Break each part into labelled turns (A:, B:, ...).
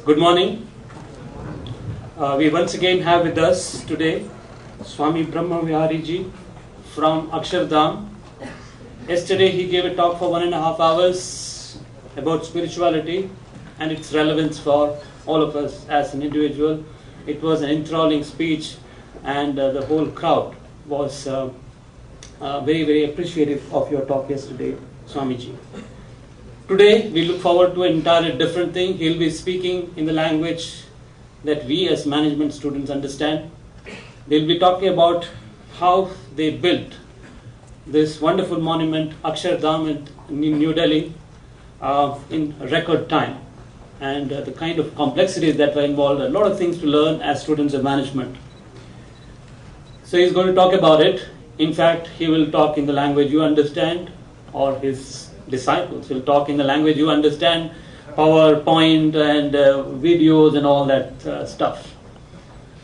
A: Good morning. We once again have with us today Swami Brahmavihari Ji from Akshardham. Yesterday he gave a talk for 1.5 hours about spirituality and its relevance for all of us as an individual. It was an enthralling speech and the whole crowd was very, very appreciative of your talk yesterday, Swamiji. Today we look forward to an entirely different thing. He'll be speaking in the language that we as management students understand. They'll be talking about how they built this wonderful monument, Akshardham in New Delhi, in record time, and the kind of complexities that were involved, a lot of things to learn as students of management. So he's going to talk about it. In fact, he will talk in the language you understand, or his disciples will talk in the language you understand, PowerPoint and videos and all that stuff.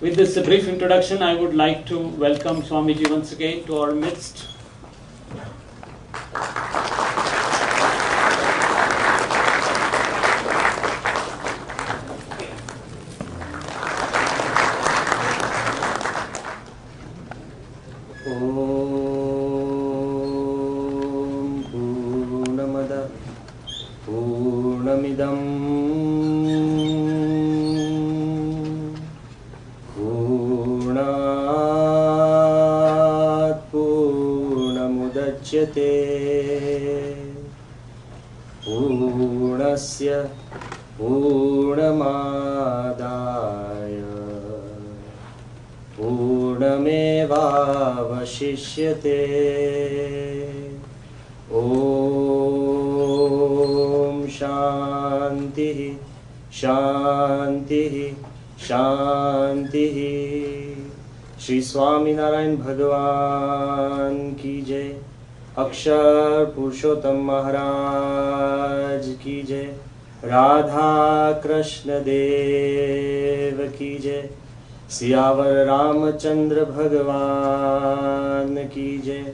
A: With this brief introduction, I would like to welcome Swamiji once again to our midst.
B: पूर्णस्य पूर्णमादाय पूर्णमेवावशिष्यते ॐ शान्तिः शान्तिः शान्तिः। श्री स्वामीनारायण भगवान की जय। अक्षर पुरुषोत्तम महाराज की जय। राधा कृष्ण देव की जय। सियावर रामचंद्र भगवान की जय।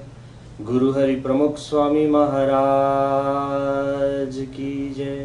B: गुरु हरि प्रमुख स्वामी महाराज की जय।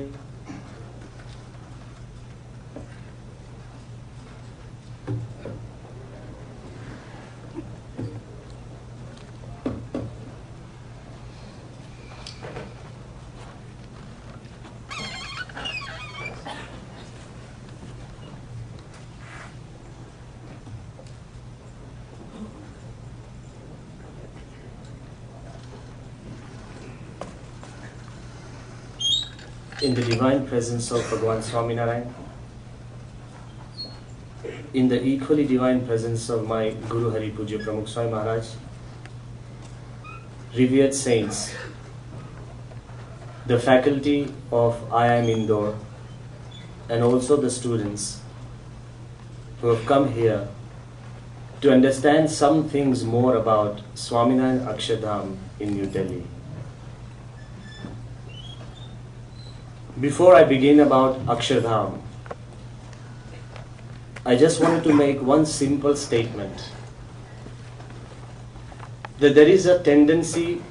B: In the divine presence of Bhagavan Swaminarayan, in the equally divine presence of my Guru Hari Pujya Pramukh Swami Maharaj, revered saints, the faculty of IIM Indore, and also the students who have come here to understand some things more about Swaminarayan Akshardham in New Delhi. Before I begin about Akshardham, I just wanted to make one simple statement, that there is a tendency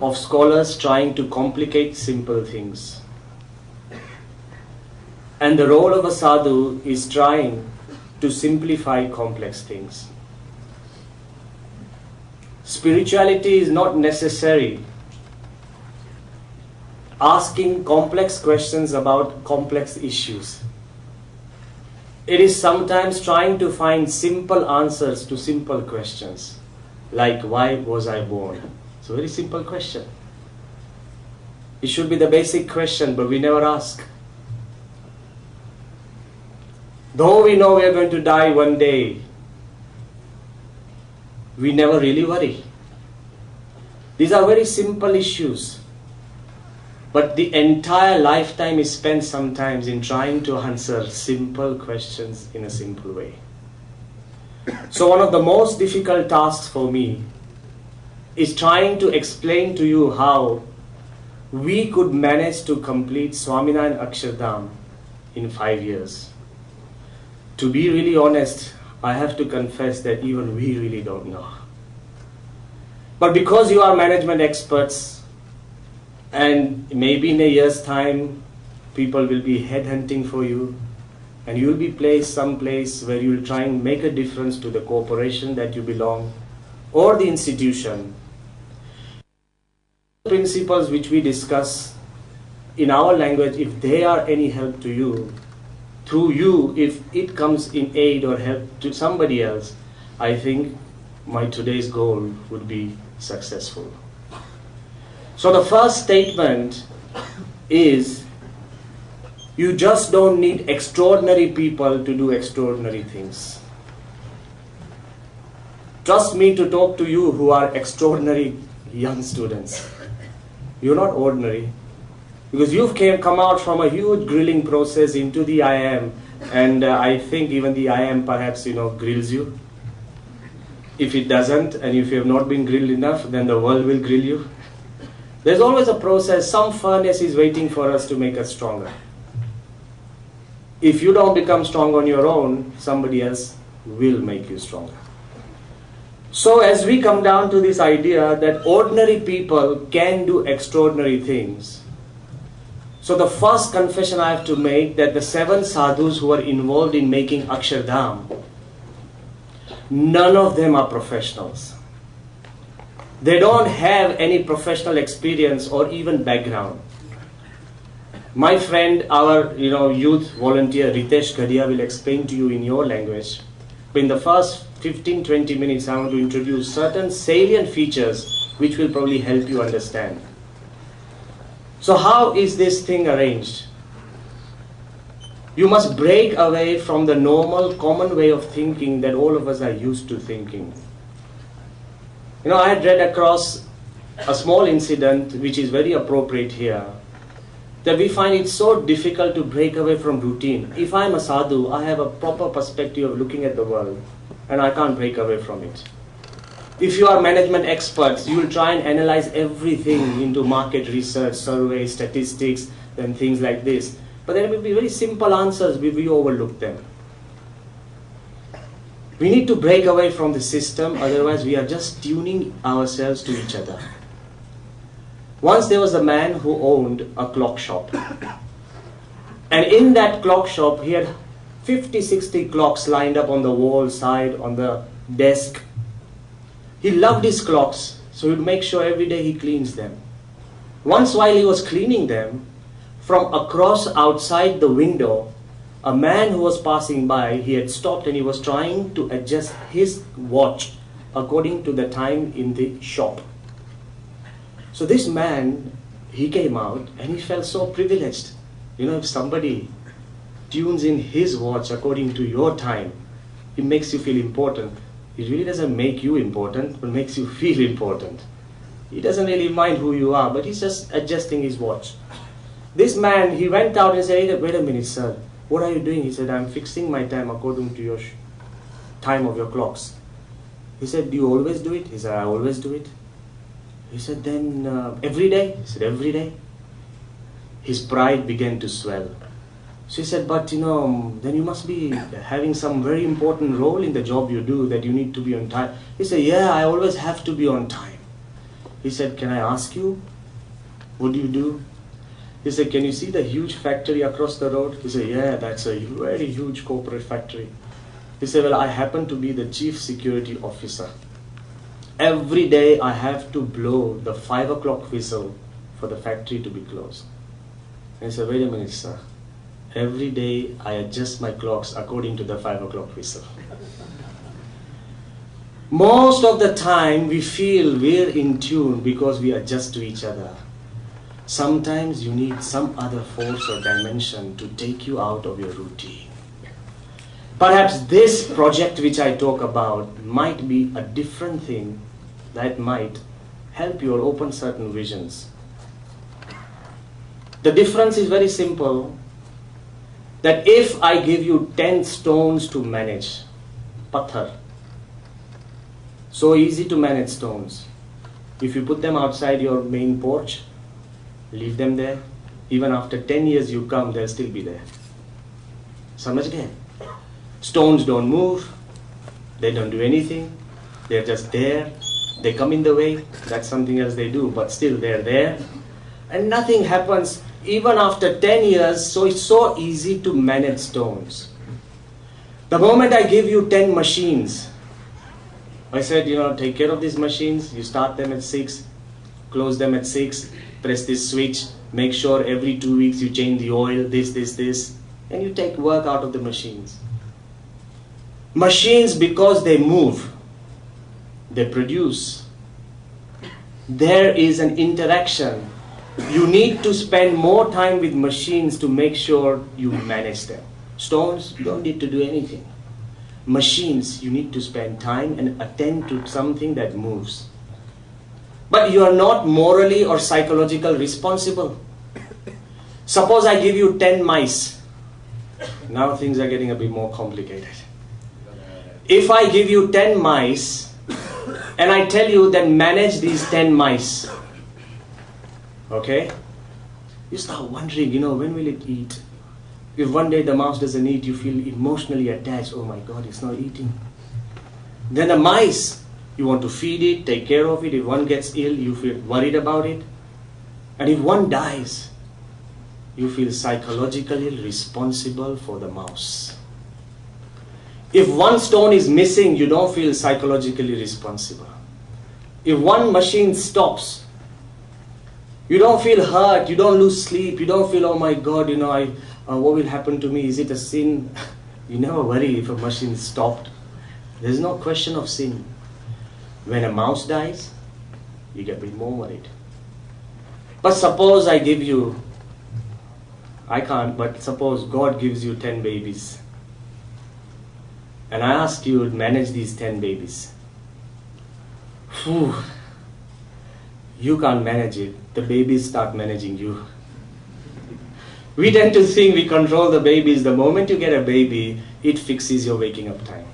B: of scholars trying to complicate simple things. And the role of a sadhu is trying to simplify complex things. Spirituality is not necessary asking complex questions about complex issues. It is sometimes trying to find simple answers to simple questions, like why was I born? It's a very simple question. It should be the basic question, but we never ask. Though we know we are going to die one day, we never really worry. These are very simple issues. But the entire lifetime is spent sometimes in trying to answer simple questions in a simple way. So one of the most difficult tasks for me is trying to explain to you how we could manage to complete Swaminarayan Akshardham in 5 years. To be really honest, I have to confess that even we really don't know. But because you are management experts, and maybe in a year's time People will be headhunting for you, and you will be placed someplace where you will try and make a difference to the corporation that you belong or the institution. Principles which we discuss in our language, if they are any help to you, through you, if it comes in aid or help to somebody else, I think my today's goal would be successful. So the first statement is, you just don't need extraordinary people to do extraordinary things. Trust me to talk to you who are extraordinary young students. You're not ordinary. Because you've come out from a huge grilling process into the IIM, and I think even the IIM perhaps grills you. If it doesn't, and if you have not been grilled enough, then the world will grill you. There's always a process. Some furnace is waiting for us to make us stronger. If you don't become strong on your own, somebody else will make you stronger. So as we come down to this idea that ordinary people can do extraordinary things, so the first confession I have to make, that the 7 sadhus who are involved in making Akshardham, none of them are professionals. They don't have any professional experience or even background. My friend, our youth volunteer Ritesh Gadia will explain to you in your language. But in the first 15-20 minutes, I want to introduce certain salient features which will probably help you understand. So how is this thing arranged? You must break away from the normal, common way of thinking that all of us are used to thinking. I had read across a small incident which is very appropriate here, that we find it so difficult to break away from routine. If I'm a sadhu, I have a proper perspective of looking at the world, and I can't break away from it. If you are management experts, you will try and analyze everything into market research, surveys, statistics, and things like this. But there will be very simple answers, we overlook them. We need to break away from the system, otherwise we are just tuning ourselves to each other. Once there was a man who owned a clock shop. And in that clock shop, he had 50-60 clocks lined up on the wall side, on the desk. He loved his clocks, so he would make sure every day he cleans them. Once while he was cleaning them, from across outside the window, a man who was passing by, he had stopped and he was trying to adjust his watch according to the time in the shop. So this man, he came out and he felt so privileged. If somebody tunes in his watch according to your time, it makes you feel important. It really doesn't make you important, but makes you feel important. He doesn't really mind who you are, but he's just adjusting his watch. This man, he went out and said, wait a minute, sir, what are you doing? He said, I'm fixing my time according to your time of your clocks. He said, do you always do it? He said, I always do it. He said, then every day? He said, every day. His pride began to swell. So he said, but then you must be having some very important role in the job you do, that you need to be on time. He said, yeah, I always have to be on time. He said, can I ask you, what do you do? He said, can you see the huge factory across the road? He said, yeah, that's a very huge corporate factory. He said, well, I happen to be the chief security officer. Every day I have to blow the 5 o'clock whistle for the factory to be closed. And he said, wait a minute, sir. Every day I adjust my clocks according to the 5 o'clock whistle. Most of the time we feel we're in tune because we adjust to each other. Sometimes you need some other force or dimension to take you out of your routine. Perhaps this project which I talk about might be a different thing that might help you or open certain visions. The difference is very simple, that if I give you 10 stones to manage, pathar, so easy to manage stones. If you put them outside your main porch, leave them there, even after 10 years you come, they'll still be there. Samajh gaye? Stones don't move, they don't do anything, they're just there. They come in the way, that's something else they do, but still they're there. And nothing happens. even after 10 years, so it's so easy to manage stones. The moment I give you 10 machines, I said, take care of these machines, you start them at 6, close them at 6, press this switch, make sure every 2 weeks you change the oil, this, and you take work out of the machines. Machines, because they move, they produce. There is an interaction. You need to spend more time with machines to make sure you manage them. Stones, you don't need to do anything. Machines, you need to spend time and attend to something that moves. But you are not morally or psychologically responsible. Suppose I give you 10 mice. Now things are getting a bit more complicated. If I give you 10 mice and I tell you then manage these 10 mice, okay? You start wondering, when will it eat? If one day the mouse doesn't eat, you feel emotionally attached. Oh my God, it's not eating. Then the mice, you want to feed it, take care of it. If one gets ill, you feel worried about it. And if one dies, you feel psychologically responsible for the mouse. If one stone is missing, you don't feel psychologically responsible. If one machine stops, you don't feel hurt, you don't lose sleep, you don't feel, oh my God, what will happen to me? Is it a sin? You never worry if a machine stopped. There's no question of sin. When a mouse dies, you get a bit more worried. But suppose I give you, I can't, but suppose God gives you 10 babies. And I ask you to manage these 10 babies. Whew. You can't manage it. The babies start managing you. We tend to think we control the babies. The moment you get a baby, it fixes your waking up time.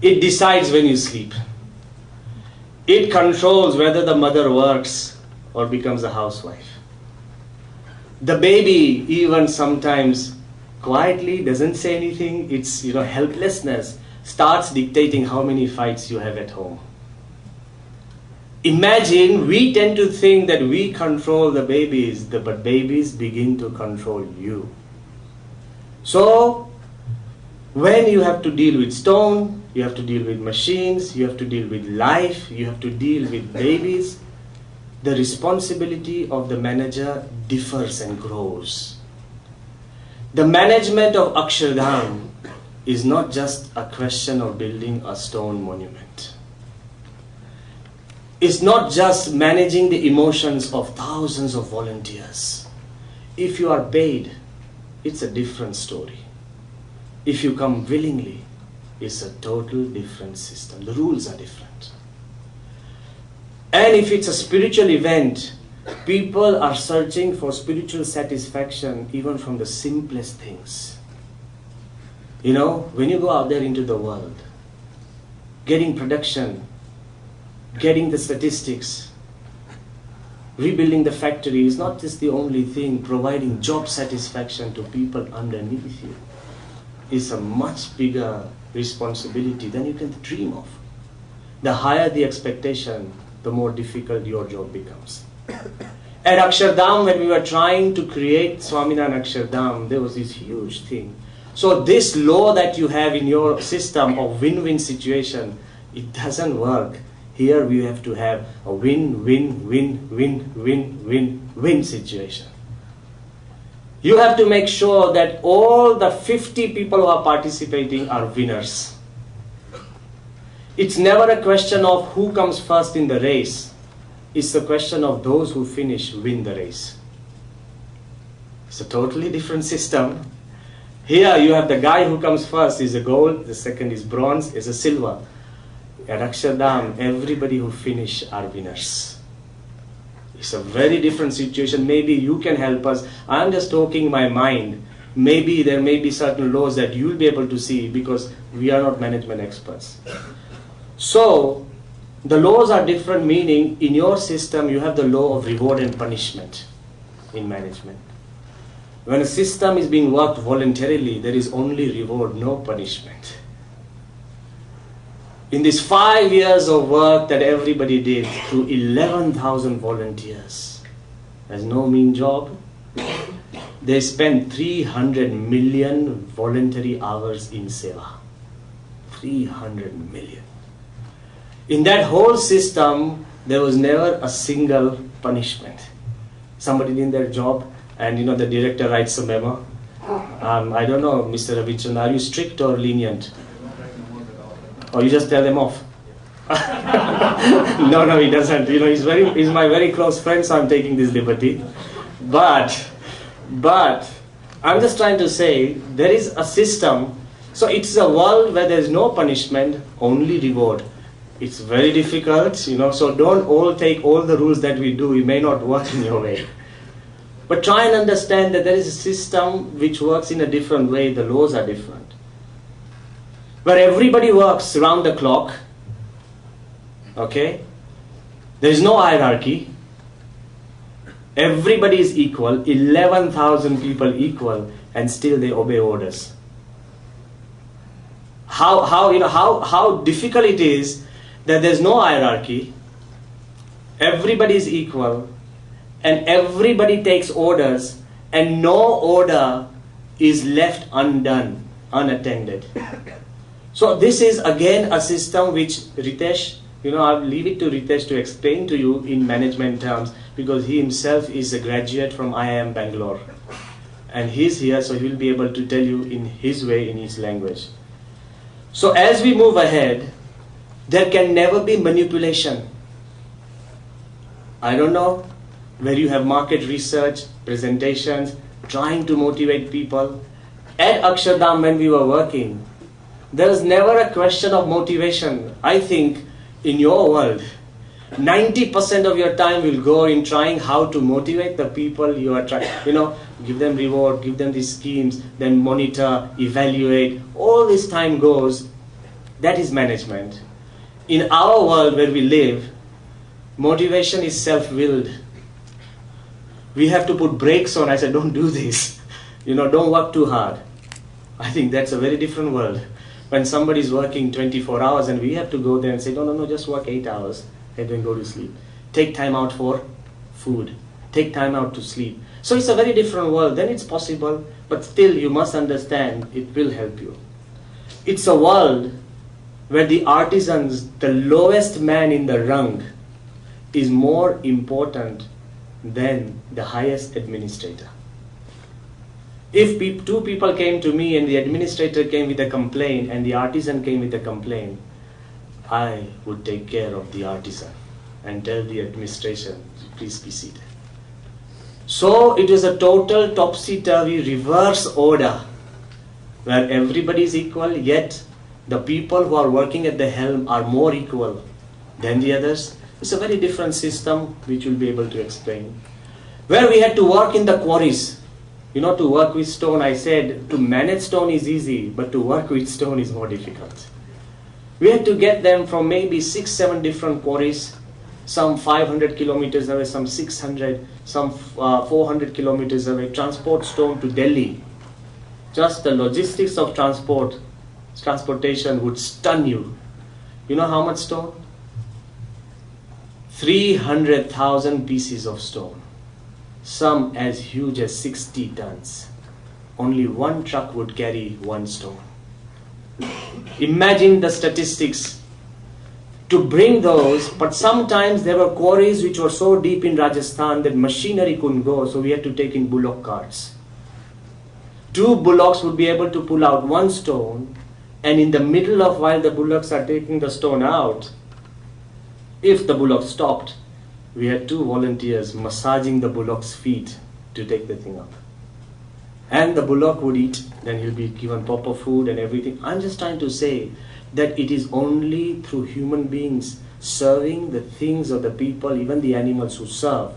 B: It decides when you sleep. It controls whether the mother works or becomes a housewife. The baby even sometimes quietly doesn't say anything. It's helplessness starts dictating how many fights you have at home. Imagine, we tend to think that we control the babies, but babies begin to control you. So, when you have to deal with stone, you have to deal with machines, you have to deal with life, you have to deal with babies, the responsibility of the manager differs and grows. The management of Akshardham is not just a question of building a stone monument. It's not just managing the emotions of thousands of volunteers. If you are paid, it's a different story. If you come willingly, it's a total different system. The rules are different. And if it's a spiritual event, people are searching for spiritual satisfaction even from the simplest things. When you go out there into the world, getting production, getting the statistics, rebuilding the factory is not just the only thing. Providing job satisfaction to people underneath you is a much bigger responsibility than you can dream of. The higher the expectation, the more difficult your job becomes. At Akshardham, when we were trying to create Swaminarayan Akshardham, there was this huge thing. So this law that you have in your system of win-win situation, it doesn't work. Here we have to have a win-win-win-win-win-win situation. You have to make sure that all the 50 people who are participating are winners. It's never a question of who comes first in the race. It's a question of those who finish win the race. It's a totally different system. Here you have the guy who comes first is a gold, the second is bronze, is a silver. At Akshardham, everybody who finish are winners. It's a very different situation. Maybe you can help us. I'm just talking my mind. Maybe there may be certain laws that you'll be able to see because we are not management experts. So, the laws are different, meaning in your system you have the law of reward and punishment in management. When a system is being worked voluntarily, there is only reward, no punishment. In these 5 years of work that everybody did through 11,000 volunteers, has no mean job. They spend 300 million voluntary hours in seva. 300 million. In that whole system, there was never a single punishment. Somebody did their job, and the director writes a memo. I don't know, Mr. Ravichandran, are you strict or lenient? Or you just tell them off? No, he doesn't. He's my very close friend, so I'm taking this liberty. But I'm just trying to say there is a system. So it's a world where there's no punishment, only reward. It's very difficult, so don't all take all the rules that we do. It may not work in your way. But try and understand that there is a system which works in a different way. The laws are different. Where everybody works around the clock. Okay? There is no hierarchy. Everybody is equal. 11,000 people equal, and still they obey orders. How difficult it is that there's no hierarchy, everybody is equal, and everybody takes orders, and no order is left undone, unattended. So this is again a system which Ritesh, I'll leave it to Ritesh to explain to you in management terms, because he himself is a graduate from IIM Bangalore. And he's here, so he'll be able to tell you in his way, in his language. So as we move ahead, there can never be manipulation. I don't know where you have market research, presentations, trying to motivate people. At Akshardham, when we were working, there was never a question of motivation. I think in your world, 90% of your time will go in trying how to motivate the people you are trying, give them reward, give them these schemes, then monitor, evaluate. All this time goes. That is management. In our world where we live, motivation is self-willed. We have to put brakes on. I said, don't do this. Don't work too hard. I think that's a very different world. When somebody is working 24 hours and we have to go there and say, no, just work 8 hours and then go to sleep. Take time out for food. Take time out to sleep. So it's a very different world. Then it's possible, but still you must understand it will help you. It's a world where the artisans, the lowest man in the rung, is more important than the highest administrator. If two people came to me and the administrator came with a complaint and the artisan came with a complaint, I would take care of the artisan and tell the administration, please be seated. So it is a total topsy-turvy reverse order where everybody is equal, yet the people who are working at the helm are more equal than the others. It's a very different system which we'll be able to explain. Where we had to work in the quarries, to work with stone. I said to manage stone is easy, but to work with stone is more difficult. We had to get them from maybe 6-7 different quarries, some 500 kilometers away, some 600, some 400 kilometers away, transport stone to Delhi. Just the logistics of transportation would stun you. You know how much stone? 300,000 pieces of stone. Some as huge as 60 tons. Only one truck would carry one stone. Imagine the statistics to bring those, but sometimes there were quarries which were so deep in Rajasthan that machinery couldn't go, so we had to take in bullock carts. 2 bullocks would be able to pull out one stone, and in the middle of while the bullocks are taking the stone out, if the bullock stopped, we had 2 volunteers massaging the bullock's feet to take the thing up. And the bullock would eat, then he'll be given proper food and everything. I'm just trying to say that it is only through human beings serving the things of the people, even the animals who serve,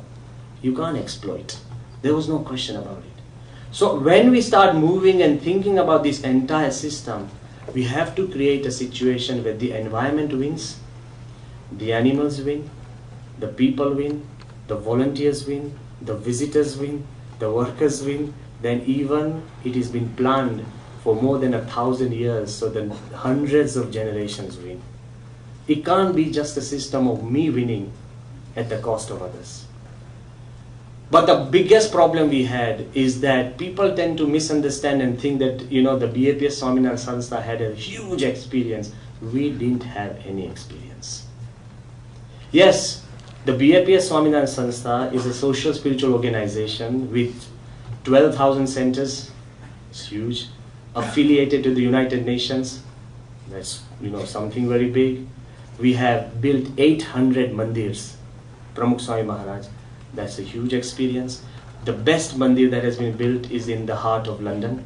B: you can't exploit. There was no question about it. So when we start moving and thinking about this entire system, we have to create a situation where the environment wins, the animals win, the people win, the volunteers win, the visitors win, the workers win. Then even it has been planned for more than 1,000 years, so then hundreds of generations win. It can't be just a system of me winning at the cost of others. But the biggest problem we had is that people tend to misunderstand and think that, the BAPS Swaminarayan Sanstha had a huge experience. We didn't have any experience. Yes, the BAPS Swaminarayan Sanstha is a social spiritual organization with 12,000 centers. It's huge. Affiliated to the United Nations. That's, something very big. We have built 800 mandirs. Pramukh Swami Maharaj. That's a huge experience. The best mandir that has been built is in the heart of London,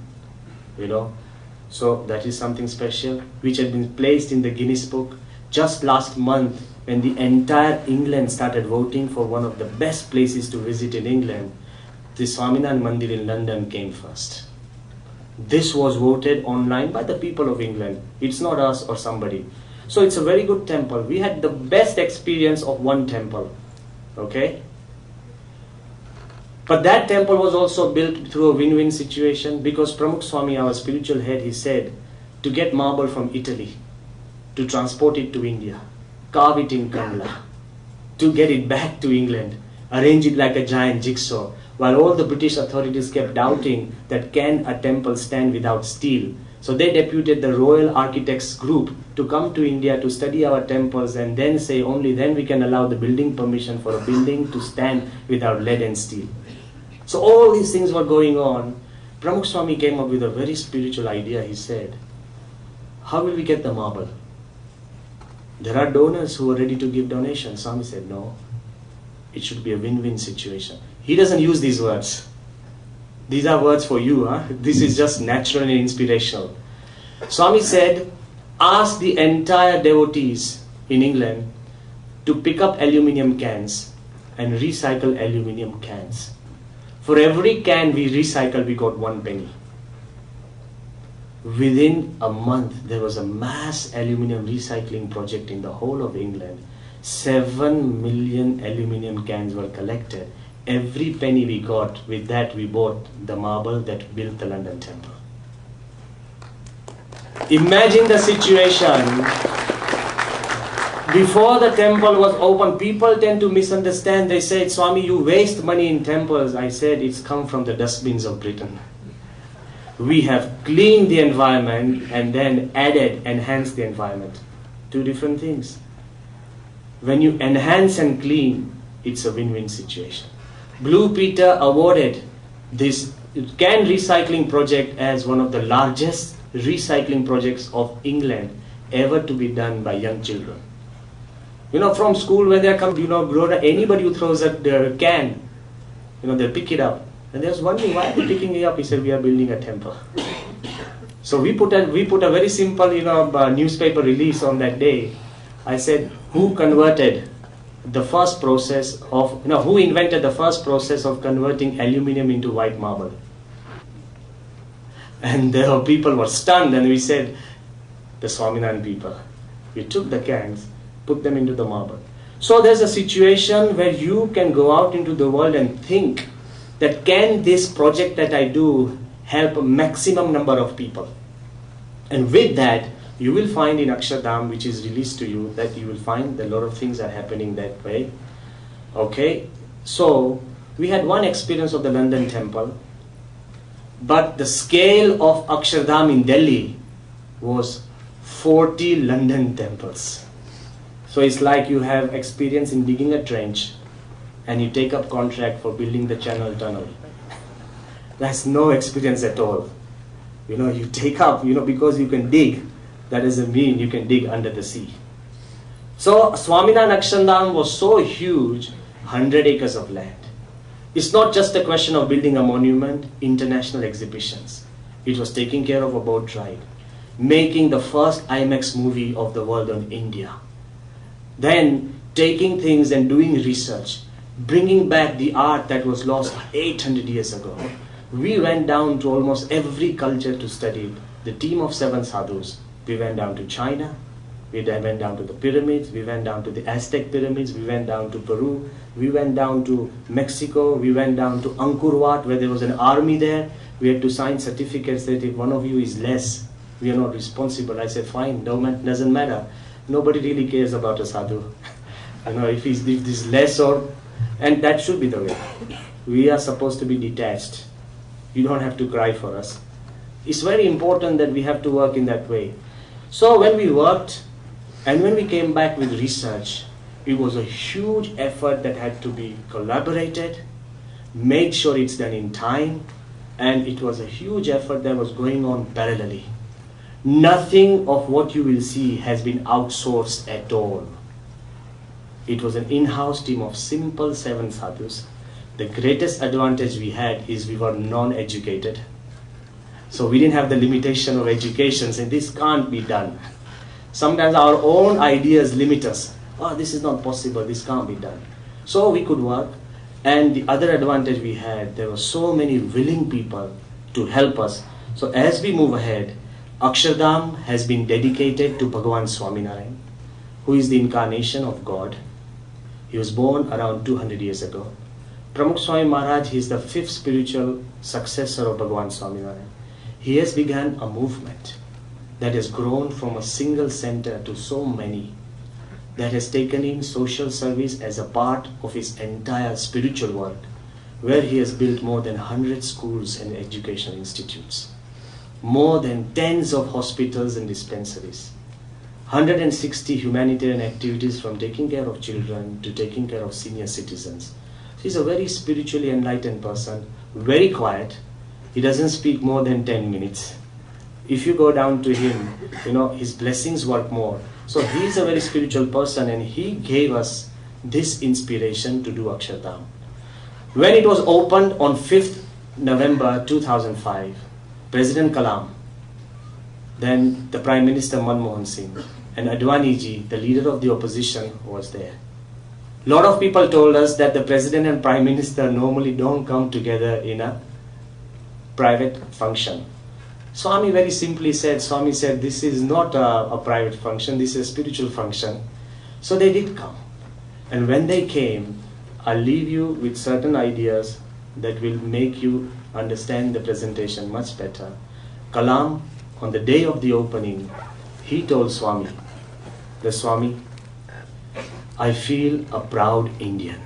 B: So that is something special, which had been placed in the Guinness Book. Just last month, when the entire England started voting for one of the best places to visit in England, the Swaminarayan Mandir in London came first. This was voted online by the people of England. It's not us or somebody. So it's a very good temple. We had the best experience of one temple. Okay? But that temple was also built through a win-win situation, because Pramukh Swami, our spiritual head, he said to get marble from Italy, to transport it to India, carve it in Kandla, to get it back to England, arrange it like a giant jigsaw, while all the British authorities kept doubting that can a temple stand without steel. So they deputed the Royal Architects Group to come to India to study our temples and then say only then we can allow the building permission for a building to stand without lead and steel. So all these things were going on. Pramukh Swami came up with a very spiritual idea. He said, how will we get the marble? There are donors who are ready to give donations. Swami said, no, it should be a win-win situation. He doesn't use these words. These are words for you. This is just natural and inspirational. Swami said, ask the entire devotees in England to pick up aluminium cans and recycle aluminium cans. For every can we recycle, we got 1 penny. Within a month, there was a mass aluminium recycling project in the whole of England. 7 million aluminium cans were collected. Every penny we got, with that we bought the marble that built the London Temple. Imagine the situation. Before the temple was open, people tend to misunderstand. They said, Swami, you waste money in temples. I said, it's come from the dustbins of Britain. We have cleaned the environment and then added, enhanced the environment. Two different things. When you enhance and clean, it's a win-win situation. Blue Peter awarded this can recycling project as one of the largest recycling projects of England ever to be done by young children. From school when they come, grown up, anybody who throws a can, they'll pick it up. And there's one thing, why are they picking it up? He said, we are building a temple. So we put a very simple, newspaper release on that day. I said, who converted the first process of, who invented the first process of converting aluminium into white marble? And the people were stunned, and we said, the Swaminarayan people. We took the cans, put them into the marble. So there's a situation where you can go out into the world and think that can this project that I do help a maximum number of people? And with that, you will find in Akshardham, which is released to you, that you will find a lot of things are happening that way. Okay, so we had one experience of the London Temple, but the scale of Akshardham in Delhi was 40 London temples. So it's like you have experience in digging a trench and you take up contract for building the Channel Tunnel. That's no experience at all. You take up, because you can dig, that doesn't mean you can dig under the sea. So Swaminarayan Akshardham was so huge, 100 acres of land. It's not just a question of building a monument, international exhibitions. It was taking care of a boat ride, making the first IMAX movie of the world on India. Then taking things and doing research, bringing back the art that was lost 800 years ago. We went down to almost every culture to study. The team of 7 sadhus. We went down to China, we then went down to the pyramids, we went down to the Aztec pyramids, we went down to Peru, we went down to Mexico, we went down to Angkor Wat where there was an army there. We had to sign certificates that if one of you is less, we are not responsible. I said, fine, doesn't matter. Nobody really cares about a sadhu. If this less or, and that should be the way. we are supposed to be detached. You don't have to cry for us. It's very important that we have to work in that way. So when we worked and when we came back with research, it was a huge effort that had to be collaborated, made sure it's done in time, and it was a huge effort that was going on parallelly. Nothing of what you will see has been outsourced at all. It was an in-house team of simple 7 sadhus. The greatest advantage we had is we were non-educated. So we didn't have the limitation of education, saying this can't be done. Sometimes our own ideas limit us. Oh, this is not possible, this can't be done. So we could work. And the other advantage we had, there were so many willing people to help us. So as we move ahead, Akshardham has been dedicated to Bhagavan Swaminarayan, who is the incarnation of God. He was born around 200 years ago. Pramukh Swami Maharaj is the 5th spiritual successor of Bhagavan Swaminarayan. He has begun a movement that has grown from a single center to so many, that has taken in social service as a part of his entire spiritual work, where he has built more than 100 schools and educational institutes, more than tens of hospitals and dispensaries, 160 humanitarian activities from taking care of children to taking care of senior citizens. He's a very spiritually enlightened person, very quiet. He doesn't speak more than 10 minutes. If you go down to him, his blessings work more. So he's a very spiritual person, and he gave us this inspiration to do Akshardham. When it was opened on 5th November 2005, President Kalam, then the Prime Minister Manmohan Singh, and Advani ji, the leader of the opposition, was there. A lot of people told us that the President and Prime Minister normally don't come together in a private function. Swami very simply said, this is not a private function, this is a spiritual function. So they did come. And when they came, I'll leave you with certain ideas that will make you understand the presentation much better. Kalam, on the day of the opening, he told Swami, I feel a proud Indian.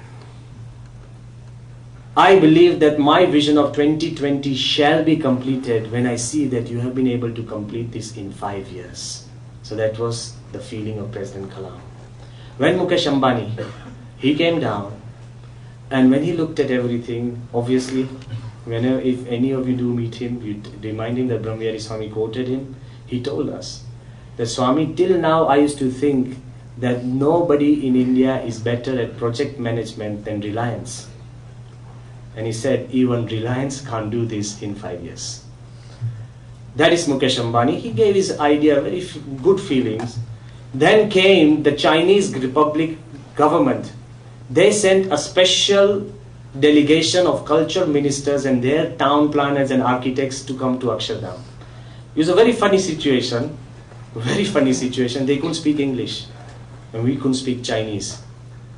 B: I believe that my vision of 2020 shall be completed when I see that you have been able to complete this in 5 years. So that was the feeling of President Kalam. When Mukesh Ambani, he came down, and when he looked at everything, obviously, if any of you do meet him, you remind him that Brahmavihari Swami quoted him. He told us that Swami, till now I used to think that nobody in India is better at project management than Reliance. And he said, even Reliance can't do this in 5 years. That is Mukesh Ambani. He gave his idea very good feelings. Then came the Chinese Republic government. They sent a special delegation of culture ministers and their town planners and architects to come to Akshardham. It was a very funny situation. Very funny situation. They couldn't speak English, and we couldn't speak Chinese.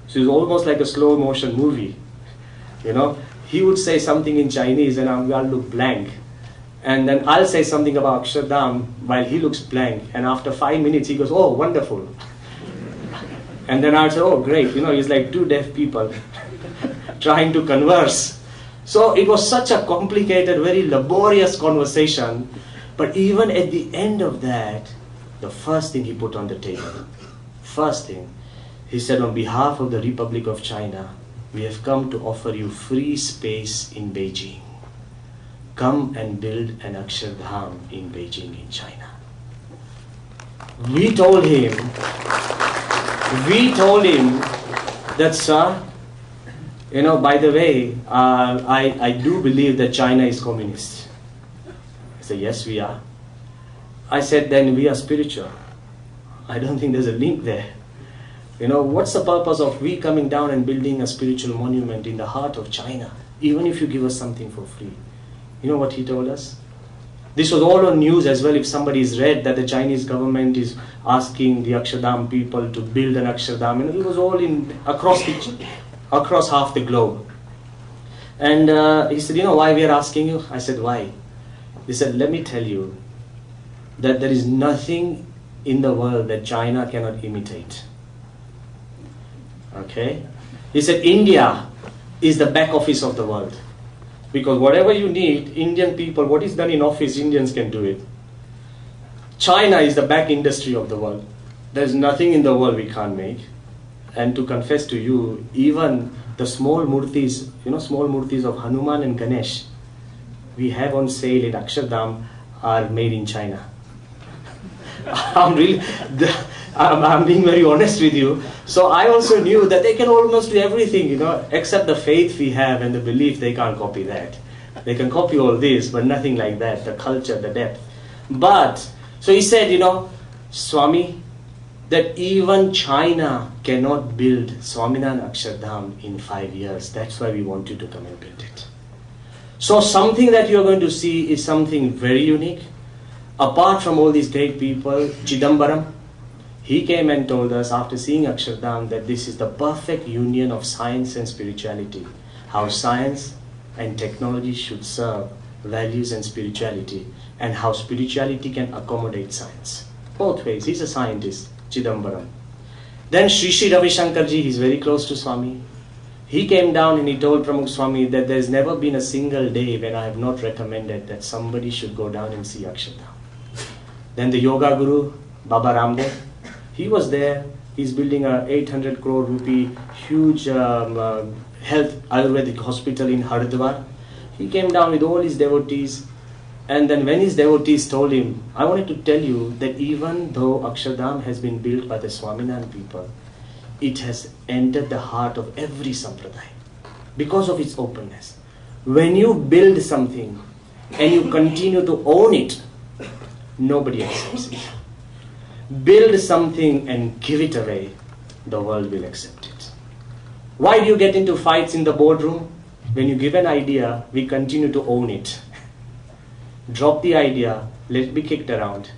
B: So it was almost like a slow motion movie. He would say something in Chinese and I'll look blank. And then I'll say something about Akshardham while he looks blank. And after 5 minutes he goes, oh, wonderful. And then I'll say, oh, great. It's like 2 deaf people trying to converse. So it was such a complicated, very laborious conversation. But even at the end of that, the first thing he put on the table, he said, on behalf of the Republic of China, we have come to offer you free space in Beijing. Come and build an Akshardham in Beijing in China. We told him that, sir, by the way, I do believe that China is communist. He said, yes, we are. I said, then we are spiritual. I don't think there's a link there. What's the purpose of we coming down and building a spiritual monument in the heart of China, even if you give us something for free? You know what he told us? This was all on news as well. If somebody's read that the Chinese government is asking the Akshardham people to build an Akshardham, it was all across half the globe. And he said, why we are asking you? I said, why? He said, let me tell you that there is nothing in the world that China cannot imitate. Okay? He said, India is the back office of the world. Because whatever you need, Indian people, what is done in office, Indians can do it. China is the back industry of the world. There's nothing in the world we can't make. And to confess to you, even the small murtis, small murtis of Hanuman and Ganesh, we have on sale in Akshardham are made in China. I'm being very honest with you. So I also knew that they can almost do everything, except the faith we have and the belief. They can't copy that. They can copy all this, but nothing like that, the culture, the depth. But, so he said, Swami, that even China cannot build Swaminarayan Akshardham in 5 years. That's why we want you to come and build it. So something that you're going to see is something very unique. Apart from all these great people, Chidambaram, he came and told us after seeing Akshardham that this is the perfect union of science and spirituality. How science and technology should serve values and spirituality, and how spirituality can accommodate science. Both ways. He's a scientist, Chidambaram. Then Sri Ravi Shankarji, he's very close to Swami. He came down and he told Pramukh Swami that there's never been a single day when I have not recommended that somebody should go down and see Akshardham. Then the yoga guru, Baba Ramdev, he was there. He's building a 800 crore rupee huge health Ayurvedic hospital in Haridwar. He came down with all his devotees. And then when his devotees told him, I wanted to tell you that even though Akshardham has been built by the Swaminarayan people, it has entered the heart of every sampradaya because of its openness. When you build something and you continue to own it, nobody accepts it. Build something and give it away, the world will accept it. Why do you get into fights in the boardroom? When you give an idea, we continue to own it. Drop the idea, let it be kicked around.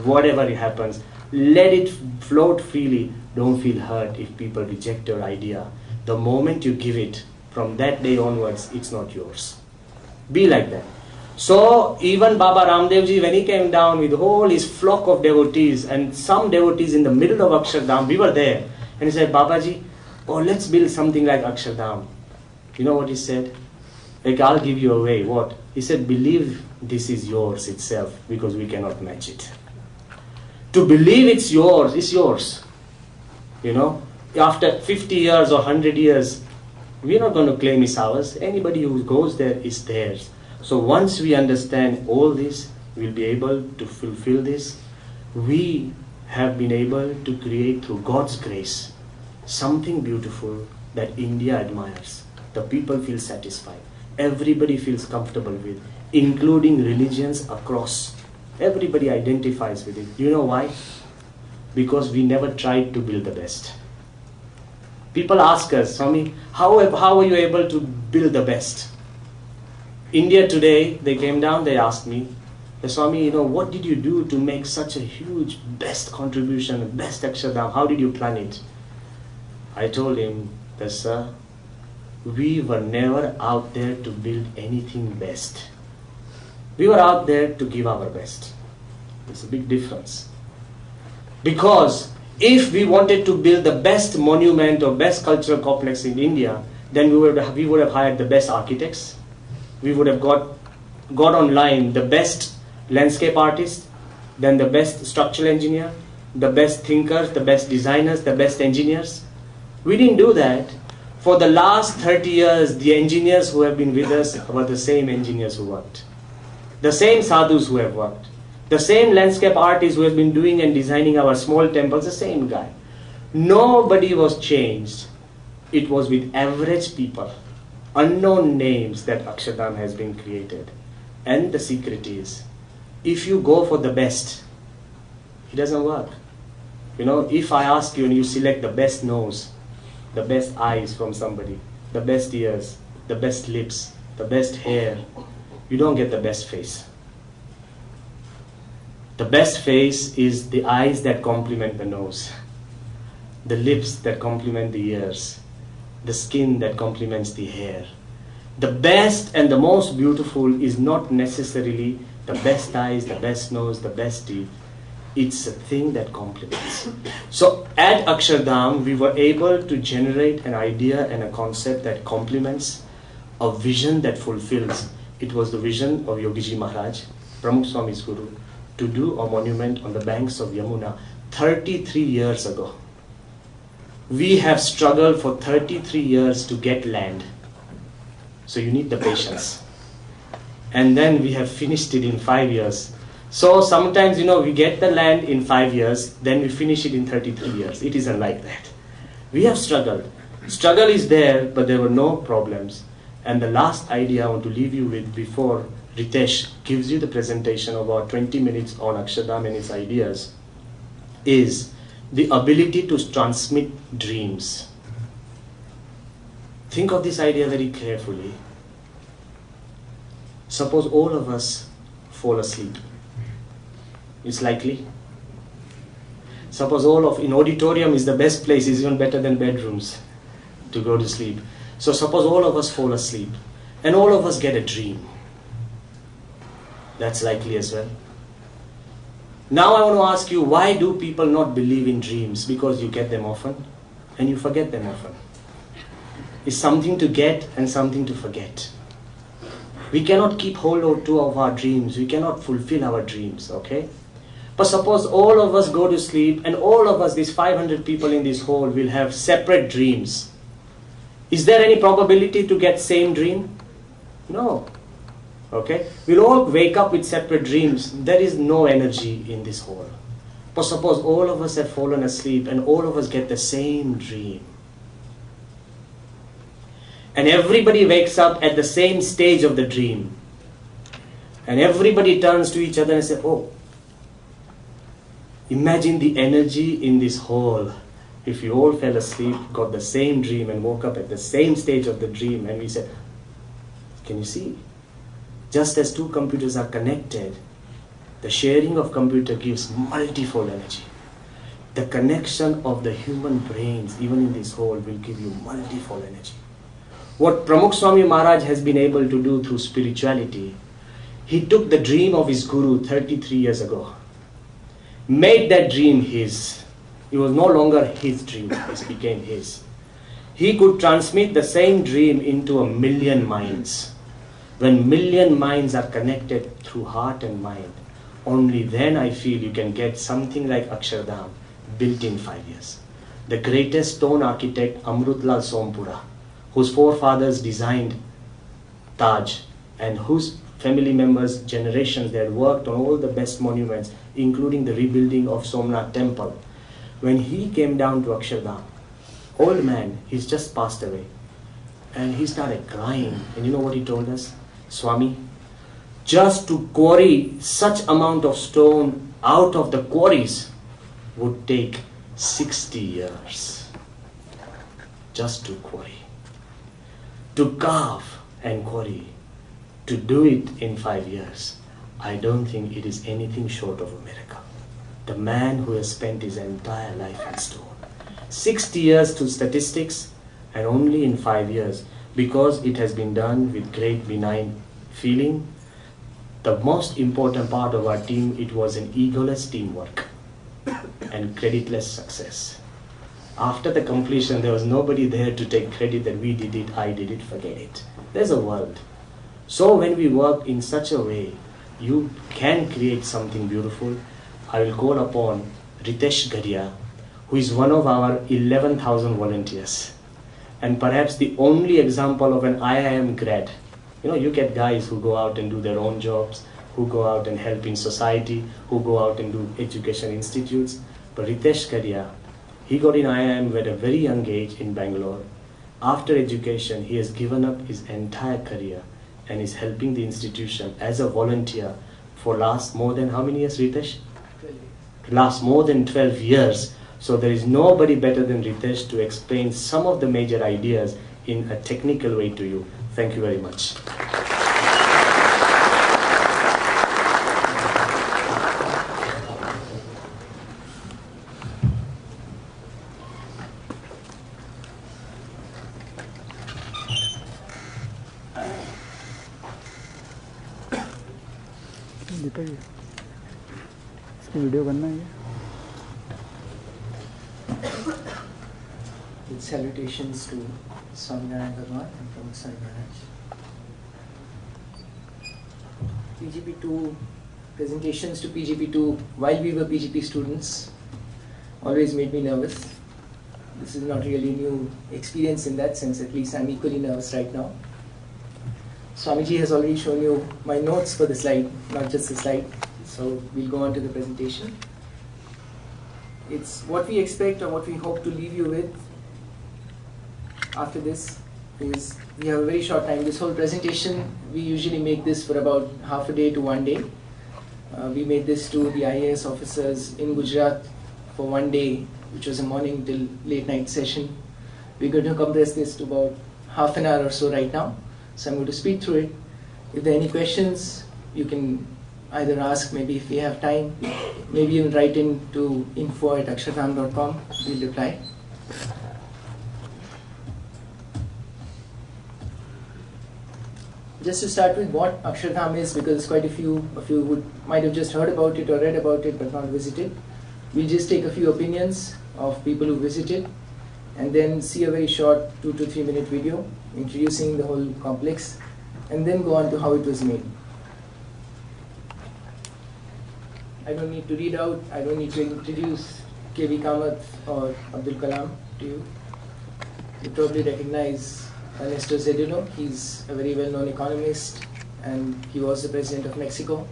B: Whatever happens, let it float freely. Don't feel hurt if people reject your idea. The moment you give it, from that day onwards, it's not yours. Be like that. So even Baba Ramdev ji, when he came down with all his flock of devotees and some devotees in the middle of Akshardham, we were there. And he said, Babaji, let's build something like Akshardham. You know what he said? Like, I'll give you away. What? He said, believe this is yours itself because we cannot match it. To believe it's yours, is yours. After 50 years or 100 years, we're not going to claim it's ours. Anybody who goes there is theirs. So once we understand all this, we'll be able to fulfill this. We have been able to create through God's grace something beautiful that India admires. The people feel satisfied. Everybody feels comfortable with, including religions across. Everybody identifies with it. You know why? Because we never tried to build the best. People ask us, Swami, how are you able to build the best? India today, they came down, they asked me, Swami, what did you do to make such a huge best contribution, best Akshardham? How did you plan it? I told him, sir, we were never out there to build anything best. We were out there to give our best. It's a big difference. Because if we wanted to build the best monument or best cultural complex in India, then we would have hired the best architects. We would have got online the best landscape artist, then the best structural engineer, the best thinkers, the best designers, the best engineers. We didn't do that. For the last 30 years, the engineers who have been with us were the same engineers who worked. The same sadhus who have worked. The same landscape artists who have been doing and designing our small temples, the same guy. Nobody was changed. It was with average people, unknown names, that Akshardham has been created. And the secret is, if you go for the best, it doesn't work. If I ask you and you select the best nose, the best eyes from somebody, the best ears, the best lips, the best hair, you don't get the best face. The best face is the eyes that complement the nose, the lips that complement the ears, the skin that complements the hair. The best and the most beautiful is not necessarily the best eyes, the best nose, the best teeth. It's a thing that complements. So at Akshardham, we were able to generate an idea and a concept that complements a vision that fulfills. It was the vision of Yogiji Maharaj, Pramukh Swami's guru, to do a monument on the banks of Yamuna 33 years ago. We have struggled for 33 years to get land. So you need the patience. And then we have finished it in 5 years. So sometimes, we get the land in 5 years, then we finish it in 33 years. It isn't like that. We have struggled. Struggle is there, but there were no problems. And the last idea I want to leave you with before Ritesh gives you the presentation of about 20 minutes on Akshardham and its ideas is the ability to transmit dreams. Think of this idea very carefully. Suppose all of us fall asleep. It's likely. Suppose in auditorium is the best place, is even better than bedrooms to go to sleep. So suppose all of us fall asleep and all of us get a dream. That's likely as well. Now I want to ask you, why do people not believe in dreams? Because you get them often and you forget them often. It's something to get and something to forget. We cannot keep hold of our dreams. We cannot fulfill our dreams, okay? But suppose all of us go to sleep and all of us, these 500 people in this hall, will have separate dreams. Is there any probability to get same dream? No. Okay? We'll all wake up with separate dreams. There is no energy in this hall. But suppose all of us have fallen asleep and all of us get the same dream. And everybody wakes up at the same stage of the dream. And everybody turns to each other and says, oh, imagine the energy in this hall. If you all fell asleep, got the same dream and woke up at the same stage of the dream, and we said, can you see? Just as two computers are connected, the sharing of computer gives multifold energy. The connection of the human brains, even in this hall, will give you multifold energy. What Pramukh Swami Maharaj has been able to do through spirituality, he took the dream of his guru 33 years ago, made that dream his. It was no longer his dream, it became his. He could transmit the same dream into 1,000,000 minds. When 1,000,000 minds are connected through heart and mind, only then I feel you can get something like Akshardham built in 5 years. The greatest stone architect, Amrutlal Sompura, whose forefathers designed Taj and whose family members, generations, they had worked on all the best monuments, including the rebuilding of Somnath temple. When he came down to Akshardham, old man, he's just passed away, and he started crying. And you know what he told us? Swami, just to quarry such amount of stone out of the quarries would take 60 years. Just to quarry. To carve and quarry, to do it in 5 years, I don't think it is anything short of a miracle. The man who has spent his entire life in stone. 60 years to statistics, and only in 5 years, because it has been done with great benign feeling. The most important part of our team, it was an egoless teamwork and creditless success. After the completion, there was nobody there to take credit that we did it, I did it, forget it. There's a world. So when we work in such a way, you can create something beautiful. I will call upon Ritesh Garia, who is one of our 11,000 volunteers, and perhaps the only example of an IIM grad. You get guys who go out and do their own jobs, who go out and help in society, who go out and do education institutes. But Ritesh Garia, he got in IIM at a very young age in Bangalore. After education, he has given up his entire career and is helping the institution as a volunteer for last more than how many years, Ritesh? 12. Last more than 12 years. So there is nobody better than Ritesh to explain some of the major ideas in a technical way to you. Thank you very much.
C: Video करना है
D: With salutations to Swami Bhagwan and from Swami Maharaj. PGP2 presentations to PGP2 while we were PGP students always made me nervous. This is not really a new experience in that sense, at least I'm equally nervous right now. Swamiji has already shown you my notes for the slide, not just the slide, so we'll go on to the presentation. It's what we expect or what we hope to leave you with after this is we have a very short time. This whole presentation, we usually make this for about half a day to 1 day. We made this to the IAS officers in Gujarat for 1 day, which was a morning till late night session. We're going to compress this to about half an hour or so right now. So I'm going to speed through it. If there are any questions, you can either ask, maybe if we have time, maybe even write in to info@akshardham.com. We'll reply. Just to start with what Akshardham is, because quite a few of you might have just heard about it or read about it but not visited. We'll just take a few opinions of people who visited and then see a very short 2 to 3 minute video introducing the whole complex and then go on to how it was made. I don't need to read out, I don't need to introduce K.V. Kamath or Abdul Kalam to you. You probably recognize Ernesto Zedillo. He's a very well-known economist and he was the president of Mexico.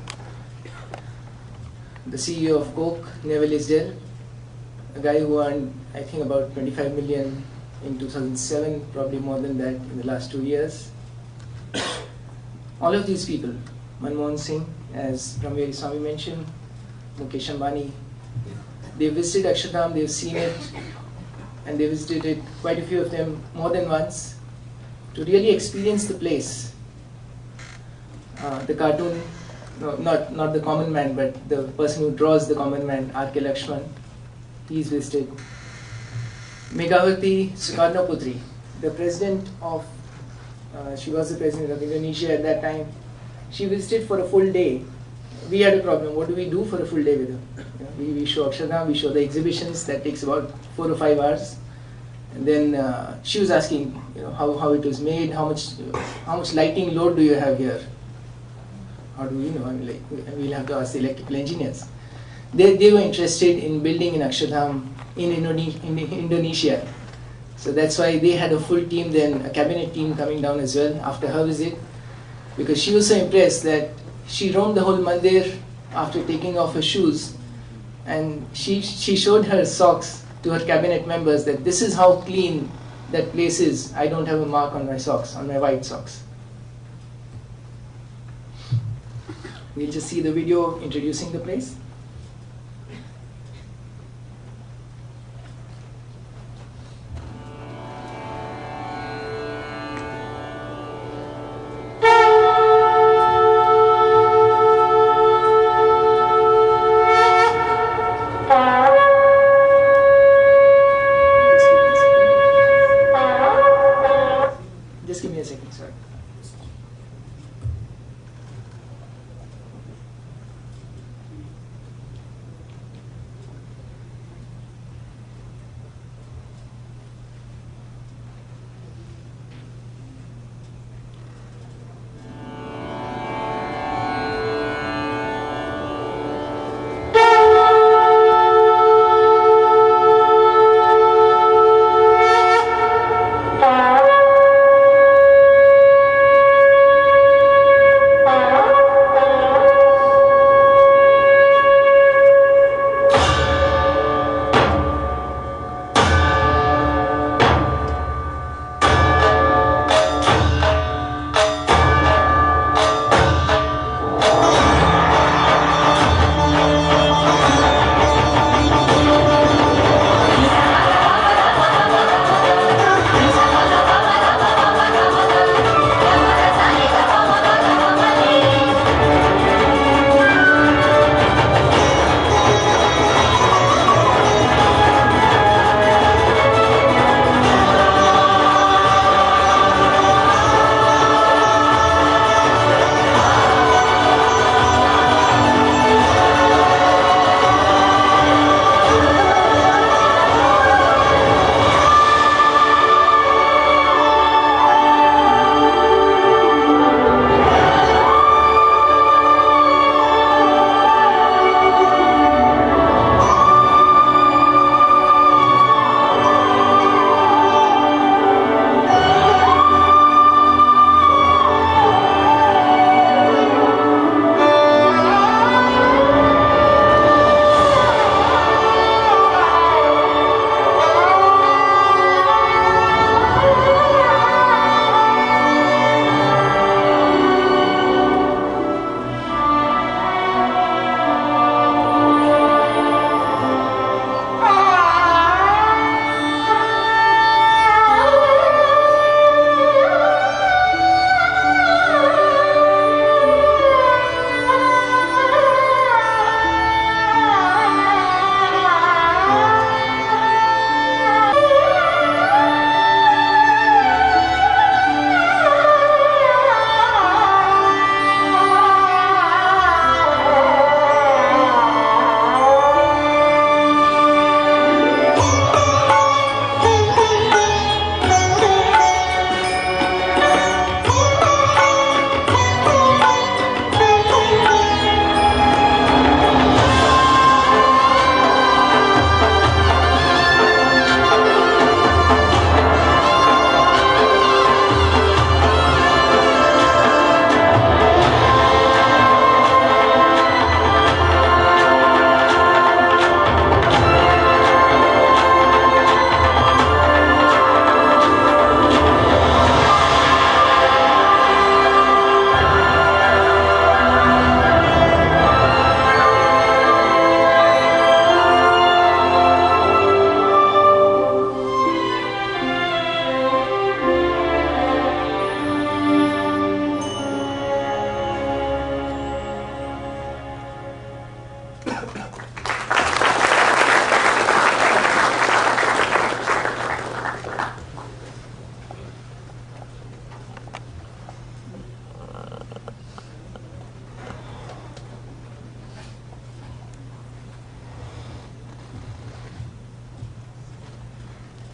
D: The CEO of Coke, Neville Isdell, a guy who earned, I think, about 25 million in 2007, probably more than that in the last 2 years. All of these people, Manmohan Singh, as Brahmavihari Swami mentioned, Mukesh Ambani, they visited Akshardham, they've seen it, and they visited it, quite a few of them, more than once, to really experience the place. The cartoon, no, not the common man, but the person who draws the common man, R.K. Lakshman, he's visited. Megawati Sukarnoputri, the president of, she was the president of Indonesia at that time, she visited for a full day. We had a problem, what do we do for a full day with her? We show Akshardham, we show the exhibitions, that takes about 4 or 5 hours. And then she was asking, how it was made, how much lighting load do you have here? How do we know? I mean, we'll have to ask the electrical engineers. They were interested in building in Akshardham in Indonesia. So that's why they had a full team, then a cabinet team coming down as well after her visit, because she was so impressed that she roamed the whole mandir after taking off her shoes, and she showed her socks to her cabinet members that this is how clean that place is. I don't have a mark on my socks, on my white socks. We'll just see the video introducing the place.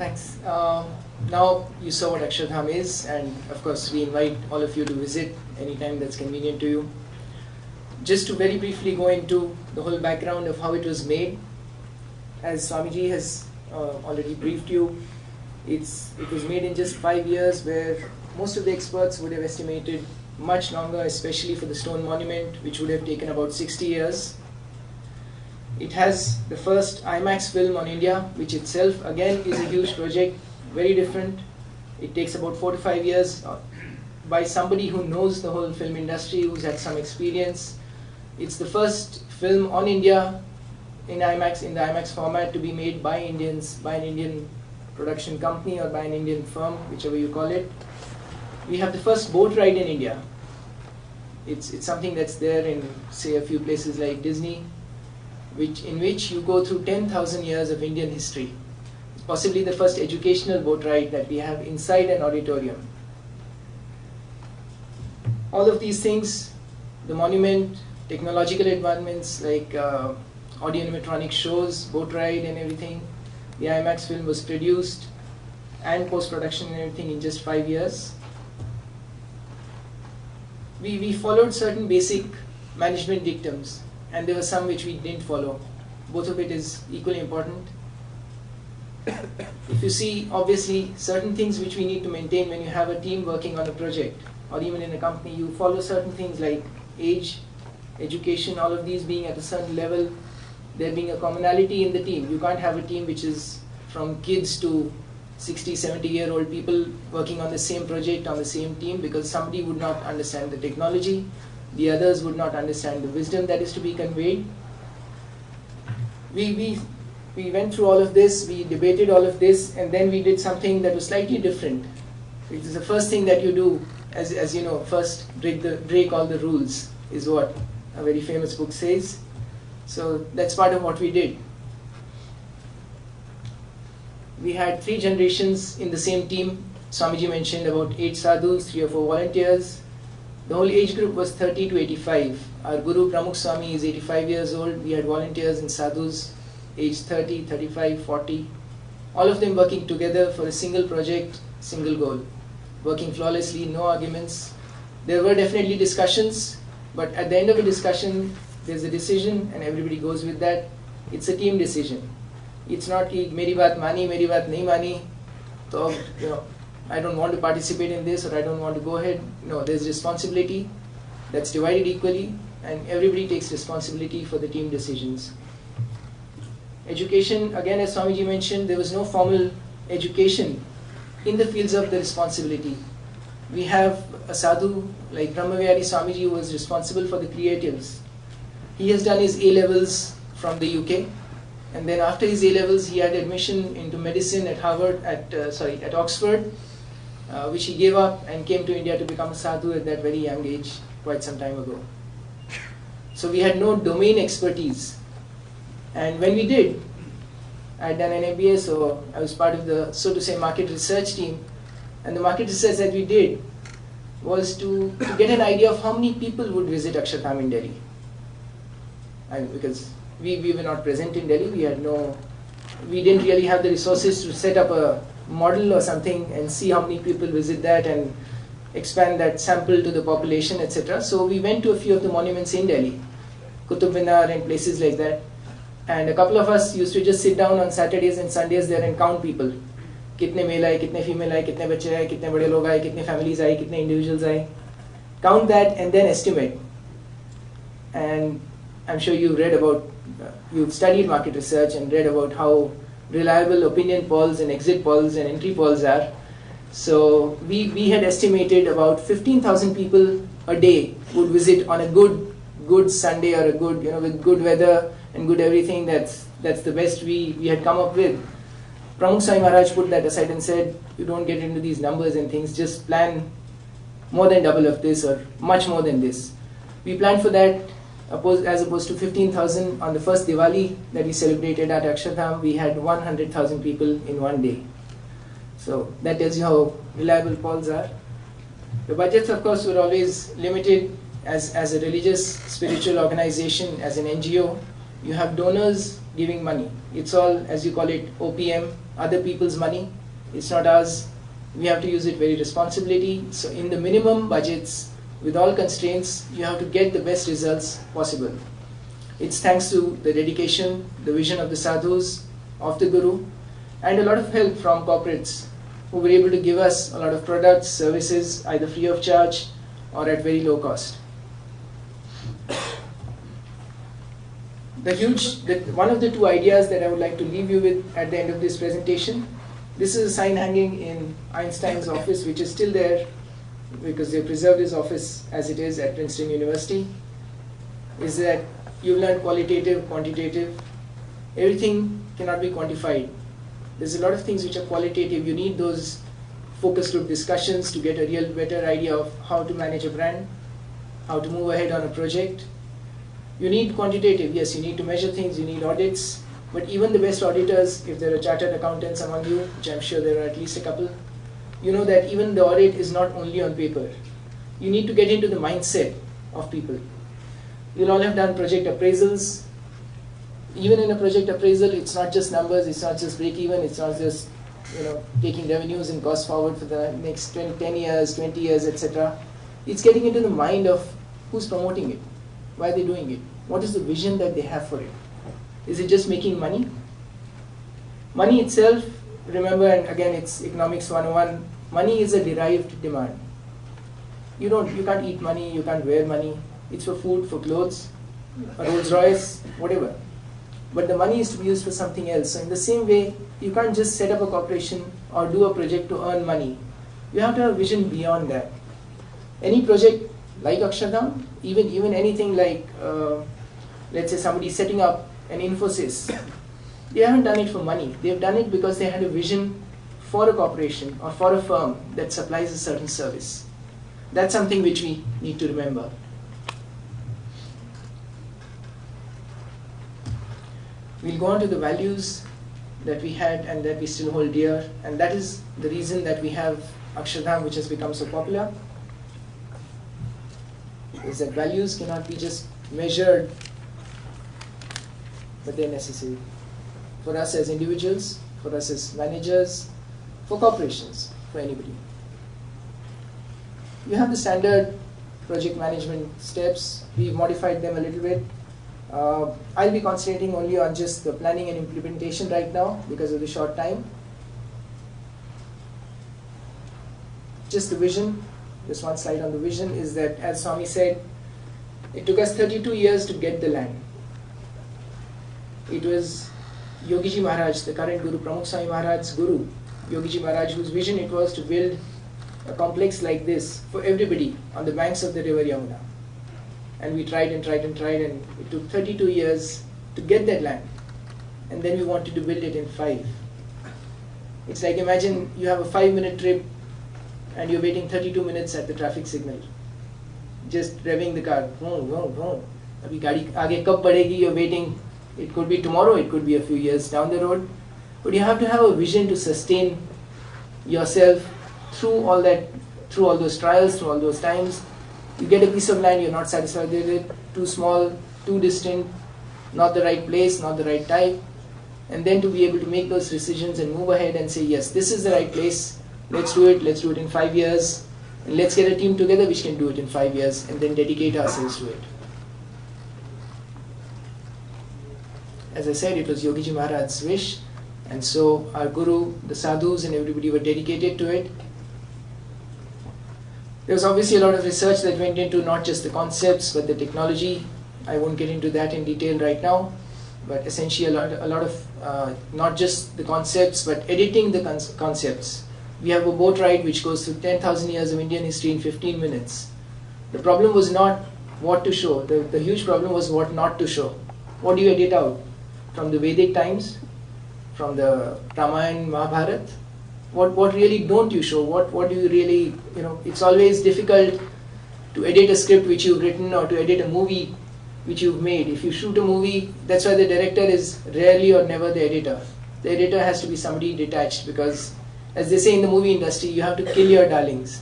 D: Thanks. Now you saw what Akshardham is, and of course we invite all of you to visit anytime that's convenient to you. Just to very briefly go into the whole background of how it was made, as Swamiji has already briefed you, it was made in just 5 years, where most of the experts would have estimated much longer, especially for the stone monument, which would have taken about 60 years. It has the first IMAX film on India, which itself again is a huge project, very different. It takes about 4 to 5 years by somebody who knows the whole film industry, who's had some experience. It's the first film on India in IMAX, in the IMAX format, to be made by Indians, by an Indian production company or by an Indian firm, whichever you call it. We have the first boat ride in India. It's something that's there in, say, a few places like Disney, in which you go through 10,000 years of Indian history. It's possibly the first educational boat ride that we have inside an auditorium. All of these things, the monument, technological advancements like audio animatronic shows, boat ride and everything, the IMAX film was produced and post-production and everything in just 5 years. We followed certain basic management dictums, and there were some which we didn't follow. Both of it is equally important. If you see, obviously, certain things which we need to maintain when you have a team working on a project, or even in a company, you follow certain things like age, education, all of these being at a certain level, there being a commonality in the team. You can't have a team which is from kids to 60, 70-year-old people working on the same project, on the same team, because somebody would not understand the technology, the others would not understand the wisdom that is to be conveyed. We went through all of this, we debated all of this, and then we did something that was slightly different. It is the first thing that you do, as you know, first break all the rules, is what a very famous book says. So that's part of what we did. We had 3 generations in the same team. Swamiji mentioned about 8 sadhus, 3 or 4 volunteers. The whole age group was 30 to 85. Our Guru Pramukh Swami is 85 years old. We had volunteers and sadhus aged 30, 35, 40. All of them working together for a single project, single goal. Working flawlessly, no arguments. There were definitely discussions, but at the end of a discussion, there's a decision and everybody goes with that. It's a team decision. It's not ki meri baat mani, meri baat nahi mani. So, I don't want to participate in this, or I don't want to go ahead. No, there's responsibility that's divided equally, and everybody takes responsibility for the team decisions. Education, again, as Swamiji mentioned, there was no formal education in the fields of the responsibility. We have a sadhu like Brahmavihari Swamiji, who was responsible for the creatives. He has done his A-levels from the UK. And then after his A-levels, he had admission into medicine at at Oxford, which he gave up and came to India to become a sadhu at that very young age, quite some time ago. So we had no domain expertise. And when we did, I had done an MBA, so I was part of the, so to say, market research team. And the market research that we did was to get an idea of how many people would visit Akshardham in Delhi. And because we were not present in Delhi, we didn't really have the resources to set up a model or something and see how many people visit that and expand that sample to the population, etc. So we went to a few of the monuments in Delhi, Qutub Minar and places like that. And a couple of us used to just sit down on Saturdays and Sundays there and count people. Kitne male aaye, kitne female aaye, kitne bache aaye, kitne bade log aaye, kitne families aaye, kitne individuals aaye. Count that and then estimate. And I'm sure you've read about, you've studied market research and read about how reliable opinion polls and exit polls and entry polls are. So we had estimated about 15,000 people a day would visit on a good Sunday, or a good, with good weather and good everything. That's the best we had come up with. Pramukh Swami Maharaj put that aside and said, you don't get into these numbers and things, just plan more than double of this or much more than this. We planned for that. As opposed to 15,000 on the first Diwali that we celebrated at Akshardham, we had 100,000 people in one day. So that tells you how reliable polls are. The budgets, of course, were always limited. As a religious, spiritual organization, as an NGO, you have donors giving money. It's all, as you call it, OPM, other people's money. It's not ours. We have to use it very responsibly. So in the minimum budgets, with all constraints, you have to get the best results possible. It's thanks to the dedication, the vision of the sadhus, of the Guru, and a lot of help from corporates who were able to give us a lot of products, services, either free of charge or at very low cost. One of the two ideas that I would like to leave you with at the end of this presentation, this is a sign hanging in Einstein's office, which is still there because they preserved his office as it is at Princeton University, is that you learn qualitative, quantitative. Everything cannot be quantified. There's a lot of things which are qualitative. You need those focus group discussions to get a real better idea of how to manage a brand, how to move ahead on a project. You need quantitative, yes, you need to measure things, you need audits, but even the best auditors, if there are chartered accountants among you, which I'm sure there are at least a couple, you know that even the audit is not only on paper. You need to get into the mindset of people. You'll all have done project appraisals. Even in a project appraisal, it's not just numbers, it's not just break even, it's not just taking revenues and costs forward for the next 10 years, 20 years, etc. It's getting into the mind of who's promoting it, why are they doing it, what is the vision that they have for it. Is it just making money? Money itself, remember, and again it's economics 101, money is a derived demand. You can't eat money, you can't wear money, it's for food, for clothes, a Rolls Royce, whatever. But the money is to be used for something else. So in the same way, you can't just set up a corporation or do a project to earn money. You have to have a vision beyond that. Any project like Akshardham, even anything like, let's say somebody setting up an Infosys, they haven't done it for money. They've done it because they had a vision for a corporation or for a firm that supplies a certain service. That's something which we need to remember. We'll go on to the values that we had and that we still hold dear, and that is the reason that we have Akshardham, which has become so popular, is that values cannot be just measured, but they're necessary for us as individuals, for us as managers, for corporations, for anybody. You have the standard project management steps. We've modified them a little bit. I'll be concentrating only on just the planning and implementation right now because of the short time. Just the vision, just one slide on the vision, is that, as Swami said, it took us 32 years to get the land. It was Yogiji Maharaj, the current Guru, Pramukh Swami Maharaj's Guru, Yogiji Maharaj, whose vision it was to build a complex like this for everybody on the banks of the river Yamuna. And we tried and tried and tried, and it took 32 years to get that land. And then we wanted to build it in 5. It's like, imagine you have a 5-minute trip and you're waiting 32 minutes at the traffic signal. Just revving the car. Abhi gaadi aage kab badhegi, you're waiting. It could be tomorrow, it could be a few years down the road. But you have to have a vision to sustain yourself through all that, through all those trials, through all those times. You get a piece of land, you're not satisfied with it, too small, too distant, not the right place, not the right type. And then to be able to make those decisions and move ahead and say, yes, this is the right place, let's do it in 5 years, and let's get a team together which can do it in 5 years, and then dedicate ourselves to it. As I said, it was Yogiji Maharaj's wish, and so our Guru, the sadhus and everybody were dedicated to it. There was obviously a lot of research that went into not just the concepts but the technology. I won't get into that in detail right now, but essentially a lot of not just the concepts but editing the concepts. We have a boat ride which goes through 10,000 years of Indian history in 15 minutes. The problem was not what to show, the huge problem was what not to show. What do you edit out? From the Vedic times, from the Ramayana, Mahabharata? What really don't you show? What do you really, it's always difficult to edit a script which you've written or to edit a movie which you've made. If you shoot a movie, that's why the director is rarely or never the editor. The editor has to be somebody detached because, as they say in the movie industry, you have to kill your darlings.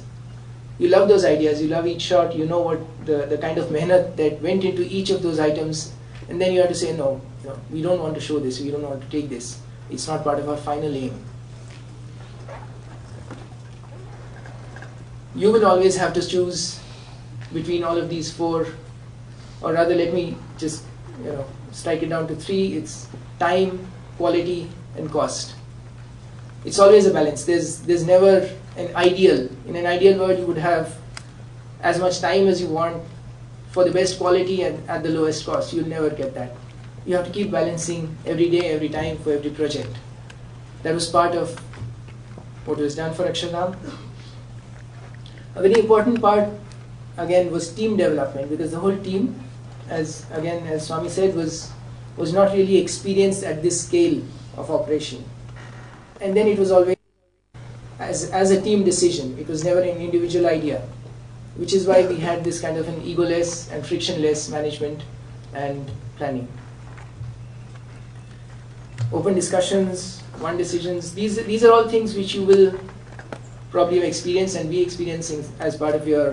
D: You love those ideas, you love each shot, you know what the kind of mehnat that went into each of those items, and then you have to say, no, we don't want to show this, we don't want to take this. It's not part of our final aim. you will always have to choose between all of these four, or rather let me just strike it down to three. It's time, quality and cost. It's always a balance. There's never an ideal. In an ideal world you would have as much time as you want for the best quality and at the lowest cost. You'll never get that. You have to keep balancing every day, every time, for every project. That was part of what was done for Akshardham. A very important part again was team development, because the whole team, as Swami said, was not really experienced at this scale of operation. And then it was always as a team decision. It was never an individual idea, which is why we had this kind of an egoless and frictionless management and planning. Open discussions, one decisions, these are all things which you will probably have experienced and be experiencing as part of your,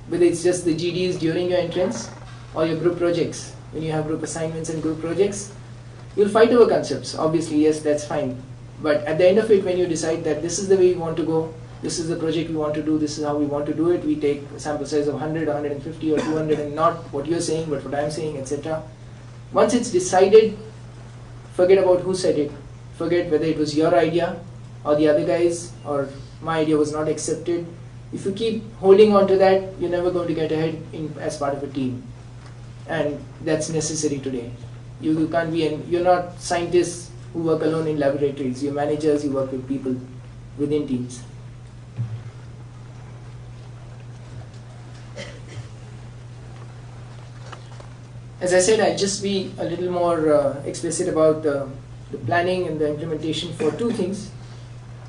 D: whether it's just the GDs during your entrance or your group projects. When you have group assignments and group projects, you'll fight over concepts. Obviously, yes, that's fine. But at the end of it, when you decide that this is the way we want to go, this is the project we want to do, this is how we want to do it, we take a sample size of 100, 150 or 200 and not what you're saying but what I'm saying, etc. Once it's decided, forget about who said it. Forget whether it was your idea or the other guys or my idea was not accepted. If you keep holding on to that, you're never going to get ahead as part of a team. And that's necessary today. You can't be, you're not scientists who work alone in laboratories. You're managers, you work with people within teams. As I said, I'll just be a little more explicit about the planning and the implementation for two things.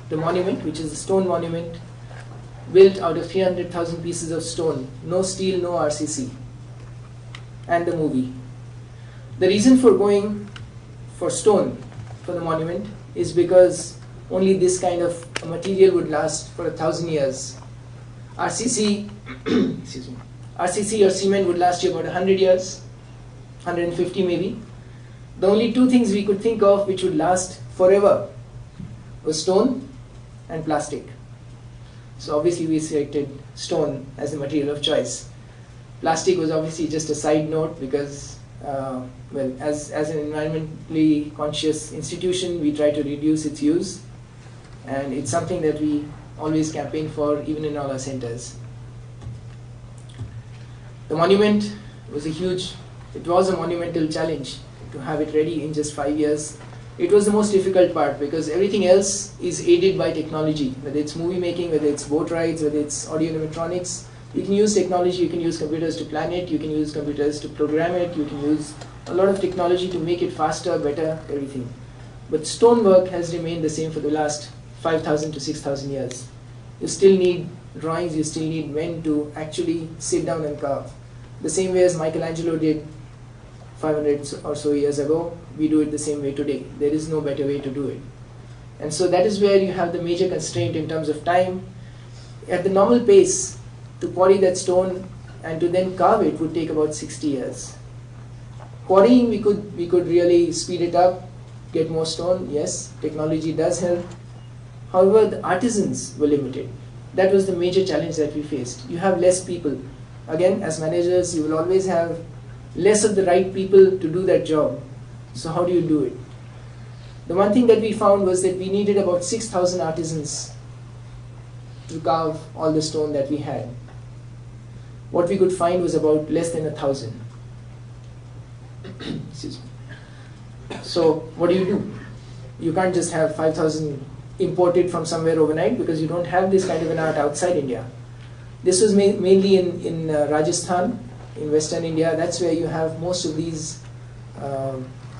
D: The monument, which is a stone monument, built out of 300,000 pieces of stone, no steel, no RCC, and the movie. The reason for going for stone for the monument is because only this kind of a material would last for 1,000 years. RCC, excuse me, RCC or cement would last you about 100 years, 150 maybe. The only two things we could think of which would last forever was stone and plastic. So obviously we selected stone as the material of choice. Plastic was obviously just a side note because, well, as an environmentally conscious institution, we try to reduce its use, and it's something that we always campaign for, even in all our centers. The monument was it was a monumental challenge to have it ready in just 5 years. It was the most difficult part because everything else is aided by technology, whether it's movie making, whether it's boat rides, whether it's audio animatronics. You can use technology, you can use computers to plan it, you can use computers to program it, you can use a lot of technology to make it faster, better, everything. But stonework has remained the same for the last 5,000 to 6,000 years. You still need drawings, you still need men to actually sit down and carve. The same way as Michelangelo did 500 or so years ago, we do it the same way today. There is no better way to do it. And so that is where you have the major constraint in terms of time. At the normal pace, to quarry that stone and to then carve it would take about 60 years. Quarrying, we could really speed it up, get more stone, yes, technology does help. However, the artisans were limited. That was the major challenge that we faced. You have less people. Again, as managers, you will always have less of the right people to do that job. So how do you do it? The one thing that we found was that we needed about 6,000 artisans to carve all the stone that we had. What we could find was about less than 1,000. Excuse me. So what do? You can't just have 5,000 imported from somewhere overnight because you don't have this kind of an art outside India. This was mainly in Rajasthan, in Western India. That's where you have most of these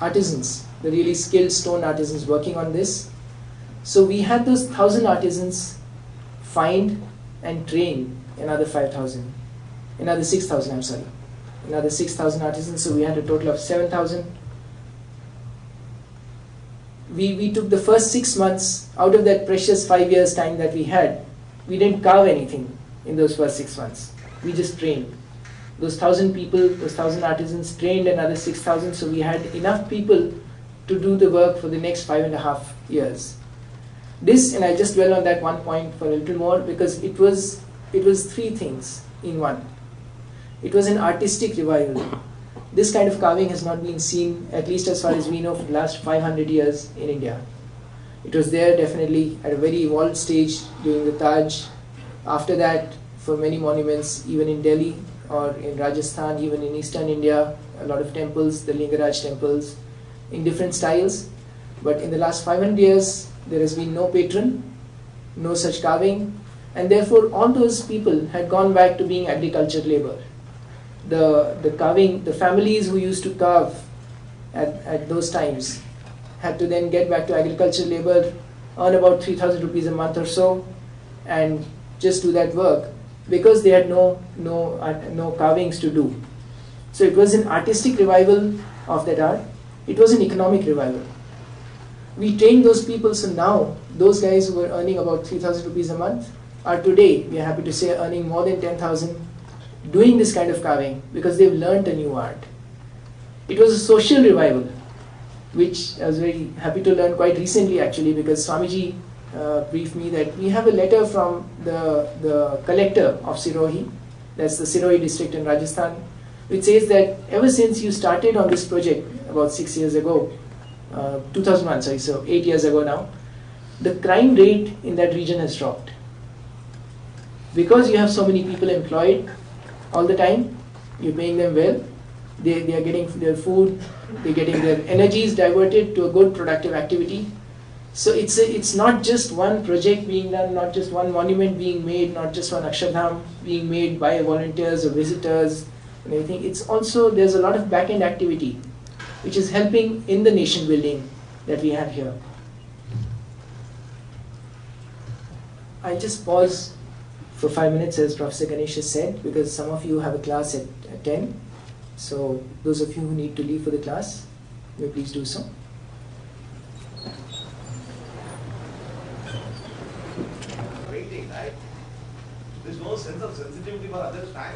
D: artisans, the really skilled stone artisans working on this. So we had those 1,000 artisans find and train another 5,000, another 6,000, I'm sorry, another 6,000 artisans. So we had a total of 7,000. We took the first 6 months out of that precious 5 years time that we had. We didn't carve anything in those first 6 months. We just trained. Those 1,000 people, those 1,000 artisans trained another 6,000, so we had enough people to do the work for the next 5.5 years. This, and I just dwell on that one point for a little more, because it was it was three things in one. It was an artistic revival. This kind of carving has not been seen, at least as far as we know, for the last 500 years in India. It was there definitely at a very evolved stage during the Taj. After that, for many monuments, even in Delhi or in Rajasthan, even in eastern India, a lot of temples, the Lingaraj temples, in different styles. But in the last 500 years, there has been no patron, no such carving, and therefore all those people had gone back to being agricultural labor. The carving, the families who used to carve at those times had to then get back to agricultural labor, earn about 3,000 rupees a month or so, and just do that work because they had no carvings to do. So it was an artistic revival of that art. It was an economic revival. We trained those people, so now those guys who were earning about 3,000 rupees a month are today, we are happy to say, earning more than 10,000 doing this kind of carving because they've learned a new art. It was a social revival, which I was very happy to learn quite recently actually, because Swamiji briefed me that we have a letter from the collector of Sirohi, that's the Sirohi district in Rajasthan, which says that ever since you started on this project about 6 years ago, 2001, sorry, so 8 years ago now, the crime rate in that region has dropped. Because you have so many people employed all the time, you're paying them well, they are getting their food, they're getting their energies diverted to a good productive activity. So it's not just one project being done, not just one monument being made, not just one Akshardham being made by volunteers or visitors and everything. It's also, there's a lot of back-end activity which is helping in the nation building that we have here. I'll just pause for 5 minutes, as Professor Ganesh has said, because some of you have a class at 10. So those of you who need to leave for the class, may please do so.
C: Waiting, right? There's no sense of sensitivity for others' time.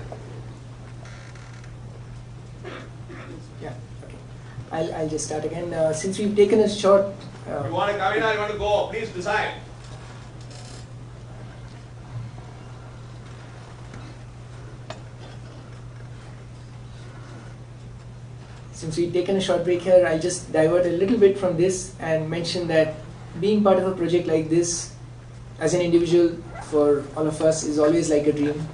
D: Yeah, okay. I'll just start again. Since we've taken a short...
C: You want to come in or you want to go? Please decide.
D: Since we've taken a short break here, I'll just divert a little bit from this and mention that being part of a project like this, as an individual, for all of us, is always like a dream.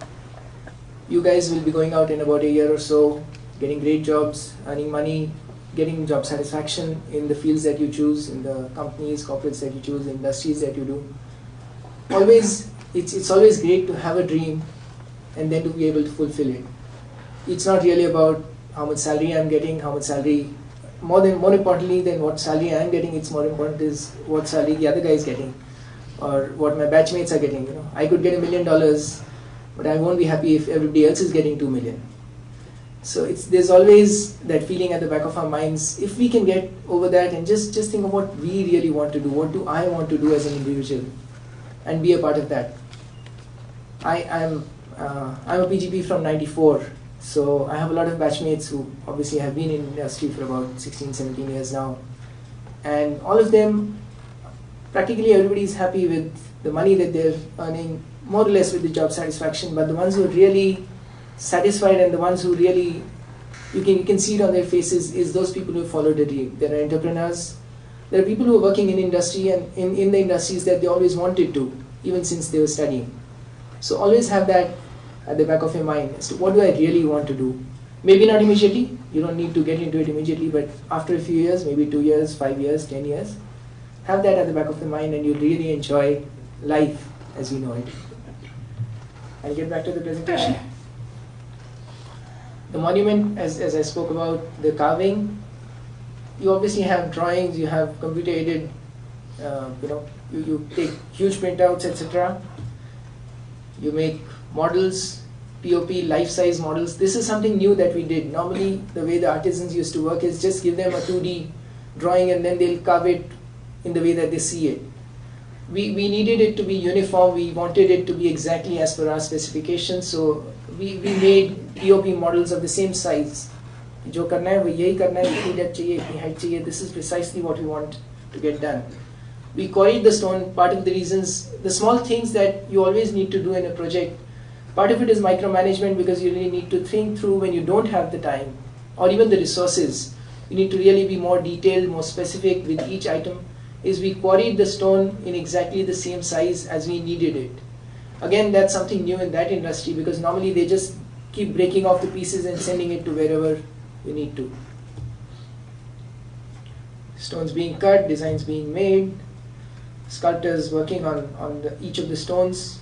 D: You guys will be going out in about a year or so, getting great jobs, earning money, getting job satisfaction in the fields that you choose, in the companies, corporates that you choose, industries that you do. Always, it's always great to have a dream and then to be able to fulfill it. It's not really about how much salary I'm getting, how much salary, more importantly than what salary I'm getting, it's more important is what salary the other guy is getting, or what my batchmates are getting. You know, I could get $1 million, but I won't be happy if everybody else is getting 2 million. So there's always that feeling at the back of our minds. If we can get over that and just think of what we really want to do, what do I want to do as an individual, and be a part of that. I'm a PGP from '94. So I have a lot of batchmates who obviously have been in industry for about 16, 17 years now. And all of them, practically everybody is happy with the money that they're earning, more or less with the job satisfaction. But the ones who are really satisfied and the ones who really, you can see it on their faces, is those people who follow the dream. There are entrepreneurs. There are people who are working in industry and in the industries that they always wanted to, even since they were studying. So always have that at the back of your mind as to what do I really want to do. Maybe not immediately, you don't need to get into it immediately, but after a few years, maybe 2 years, 5 years, 10 years, have that at the back of your mind and you'll really enjoy life as we know it. I'll get back to the presentation. The monument, as I spoke about, the carving, you obviously have drawings, you have computer aided, you take huge printouts, etc. You make models, POP, life-size models. This is something new that we did. Normally, the way the artisans used to work is just give them a 2D drawing and then they'll carve it in the way that they see it. We needed it to be uniform. We wanted it to be exactly as per our specifications. So we made POP models of the same size. जो करना है वो यही करना है, इतनी depth चाहिए, इतनी height चाहिए. This is precisely what we want to get done. We quarried the stone. Part of the reasons, the small things that you always need to do in a project Part of it is micromanagement, because you really need to think through when you don't have the time or even the resources. You need to really be more detailed, more specific with each item. Is we quarried the stone in exactly the same size as we needed it. Again, that's something new in that industry, because normally they just keep breaking off the pieces and sending it to wherever you need to. Stones being cut, designs being made, sculptors working on each of the stones.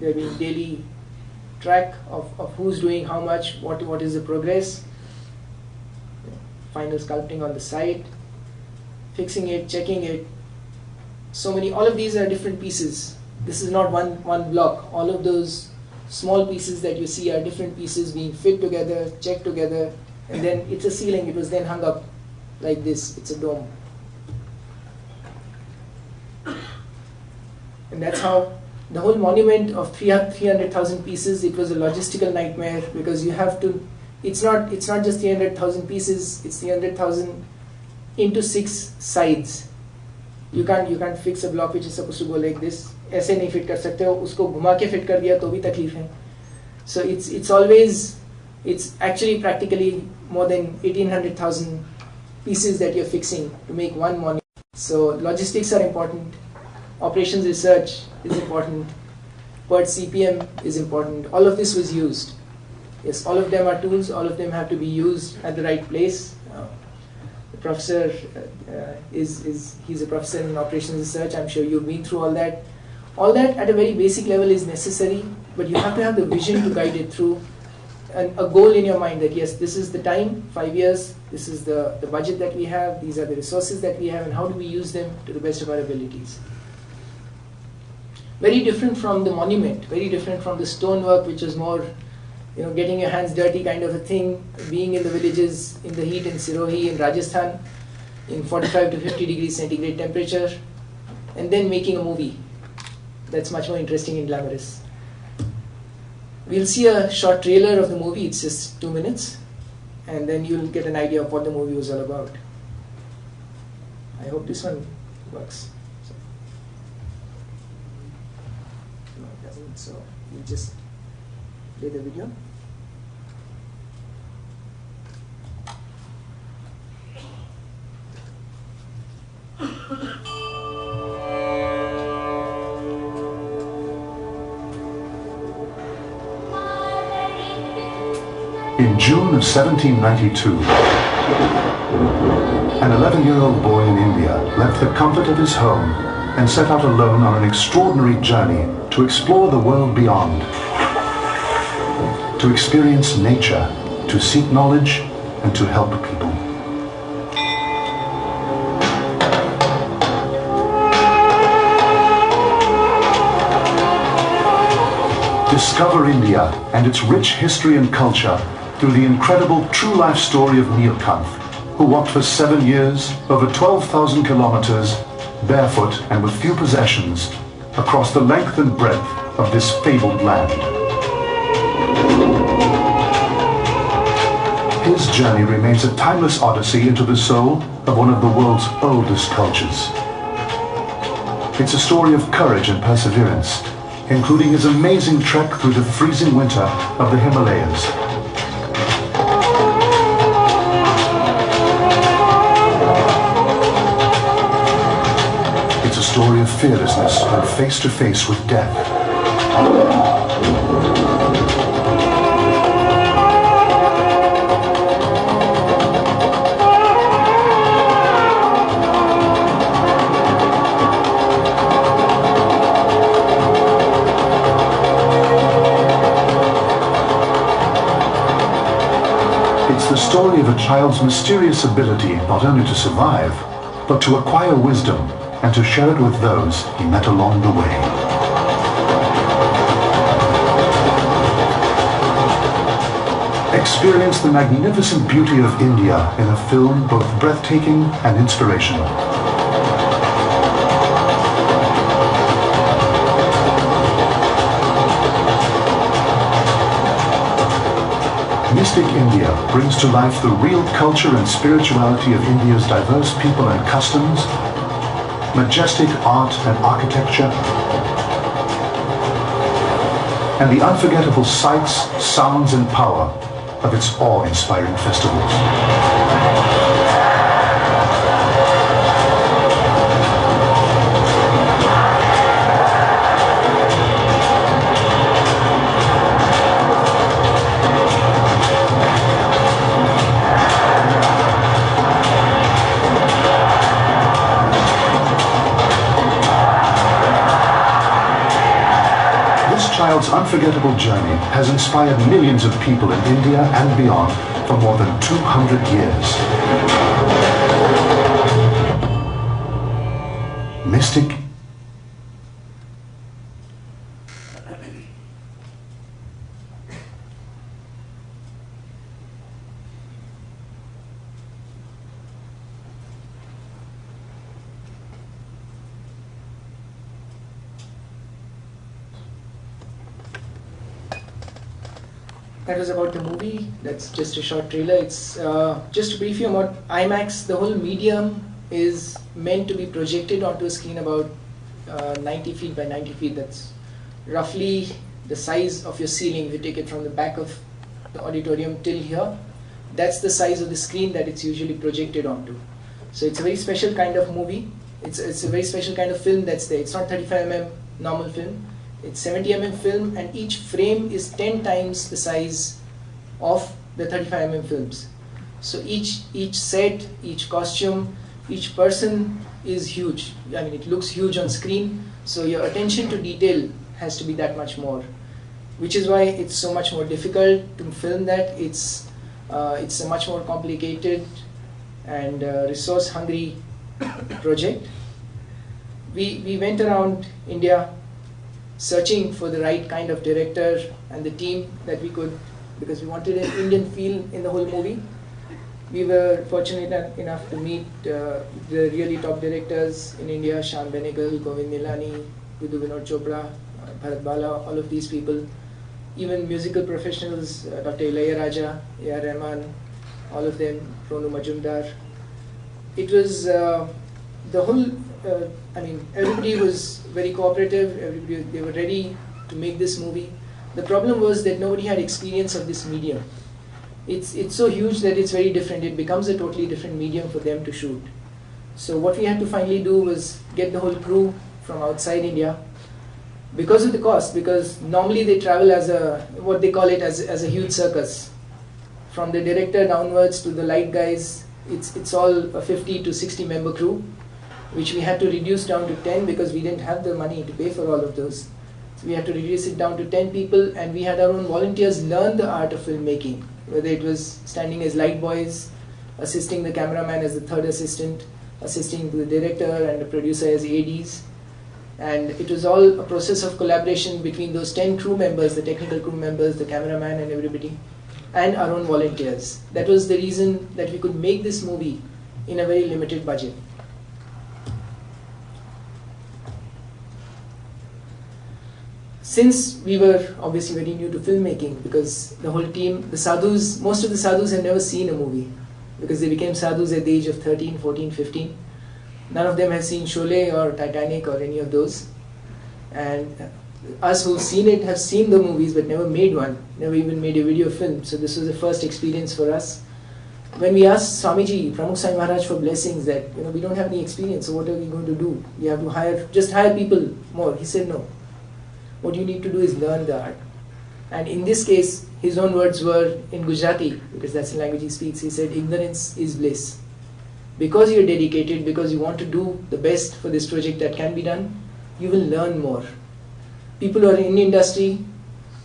D: There being daily track of who's doing how much, what is the progress. Final sculpting on the site, fixing it, checking it. So many, all of these are different pieces. This is not one block. All of those small pieces that you see are different pieces being fit together, checked together, and then it's a ceiling. It was then hung up like this. It's a dome. And that's how the whole monument of 300,000 pieces, it was a logistical nightmare, because you have to, it's not just 300,000 pieces, it's 300,000 into 6 sides. You can't fix a block which is supposed to go like this. ऐसे नहीं fit कर सकते हो, उसको घुमा के fit कर दिया तो भी तकलीफ है. So it's actually practically more than 1,800,000 pieces that you're fixing to make one monument. So logistics are important. Operations research is important. Per CPM is important. All of this was used. Yes, all of them are tools. All of them have to be used at the right place. The professor he's a professor in operations research. I'm sure you've been through all that. All that at a very basic level is necessary, but you have to have the vision to guide it through, and a goal in your mind that yes, this is the time, 5 years, this is the budget that we have, these are the resources that we have, and how do we use them to the best of our abilities. Very different from the monument, very different from the stonework, which is more, getting your hands dirty kind of a thing, being in the villages, in the heat in Sirohi, in Rajasthan, in 45 to 50 degrees centigrade temperature, and then making a movie. That's much more interesting and glamorous. We'll see a short trailer of the movie. It's just 2 minutes, and then you'll get an idea of what the movie was all about. I hope this one works. No, it doesn't, so we'll just play the video.
E: In June of 1792, an 11-year-old boy in India left the comfort of his home and set out alone on an extraordinary journey to explore the world beyond, to experience nature, to seek knowledge, and to help people. Discover India and its rich history and culture through the incredible true life story of Neelkanth, who walked for 7 years, over 12,000 kilometers, barefoot and with few possessions, across the length and breadth of this fabled land. His journey remains a timeless odyssey into the soul of one of the world's oldest cultures. It's a story of courage and perseverance, including his amazing trek through the freezing winter of the Himalayas. It's a story of fearlessness and face to face with death. It's the story of a child's mysterious ability not only to survive, but to acquire wisdom and to share it with those he met along the way. Experience the magnificent beauty of India in a film both breathtaking and inspirational. Mystic India brings to life the real culture and spirituality of India's diverse people and customs, majestic art and architecture, and the unforgettable sights, sounds and power of its awe-inspiring festivals. Child's unforgettable journey has inspired millions of people in India and beyond for more than 200 years. Mystic.
D: That was about the movie. That's just a short trailer. It's just to brief you about IMAX. The whole medium is meant to be projected onto a screen about 90 feet by 90 feet. That's roughly the size of your ceiling. If you take it from the back of the auditorium till here, that's the size of the screen that it's usually projected onto. So it's a very special kind of movie. It's a very special kind of film that's there. It's not 35 normal film. It's 70 film, and each frame is 10 times the size of the 35 films. So each set, each costume, each person is huge. I mean, it looks huge on screen, so your attention to detail has to be that much more, which is why it's so much more difficult to film that. It's a much more complicated and resource-hungry project. We went around India searching for the right kind of director and the team that we could, because we wanted an Indian feel in the whole movie. We were fortunate enough to meet the really top directors in India: Shyam Benegal, Govind Nilani, Vidhu Vinod Chopra, Bharat Bala, all of these people. Even musical professionals, Dr. Ilayaraja, A.R. Rahman, all of them, Ronu Majumdar. It was the whole, I mean, everybody was very cooperative, they were ready to make this movie. The problem was that nobody had experience of this medium. It's so huge that it's very different. It becomes a totally different medium for them to shoot. So what we had to finally do was get the whole crew from outside India, because of the cost, because normally they travel as what they call it as a huge circus. From the director downwards to the light guys, it's all a 50 to 60 member crew, which we had to reduce down to 10 because we didn't have the money to pay for all of those. So we had to reduce it down to 10 people, and we had our own volunteers learn the art of filmmaking, whether it was standing as light boys, assisting the cameraman as the third assistant, assisting the director and the producer as ADs. And it was all a process of collaboration between those 10 crew members, the technical crew members, the cameraman and everybody, and our own volunteers. That was the reason that we could make this movie in a very limited budget. Since we were obviously very new to filmmaking, because the whole team, the sadhus, most of the sadhus had never seen a movie, because they became sadhus at the age of 13, 14, 15. None of them have seen Sholay or Titanic or any of those. And us who've seen it have seen the movies but never made one, never even made a video film. So this was the first experience for us. When we asked Swamiji, Pramukh Sai Maharaj, for blessings that, we don't have any experience, so what are we going to do? We have to just hire people more. He said no. What you need to do is learn the art. And in this case, his own words were in Gujarati, because that's the language he speaks. He said, ignorance is bliss. Because you're dedicated, because you want to do the best for this project that can be done, you will learn more. People who are in industry,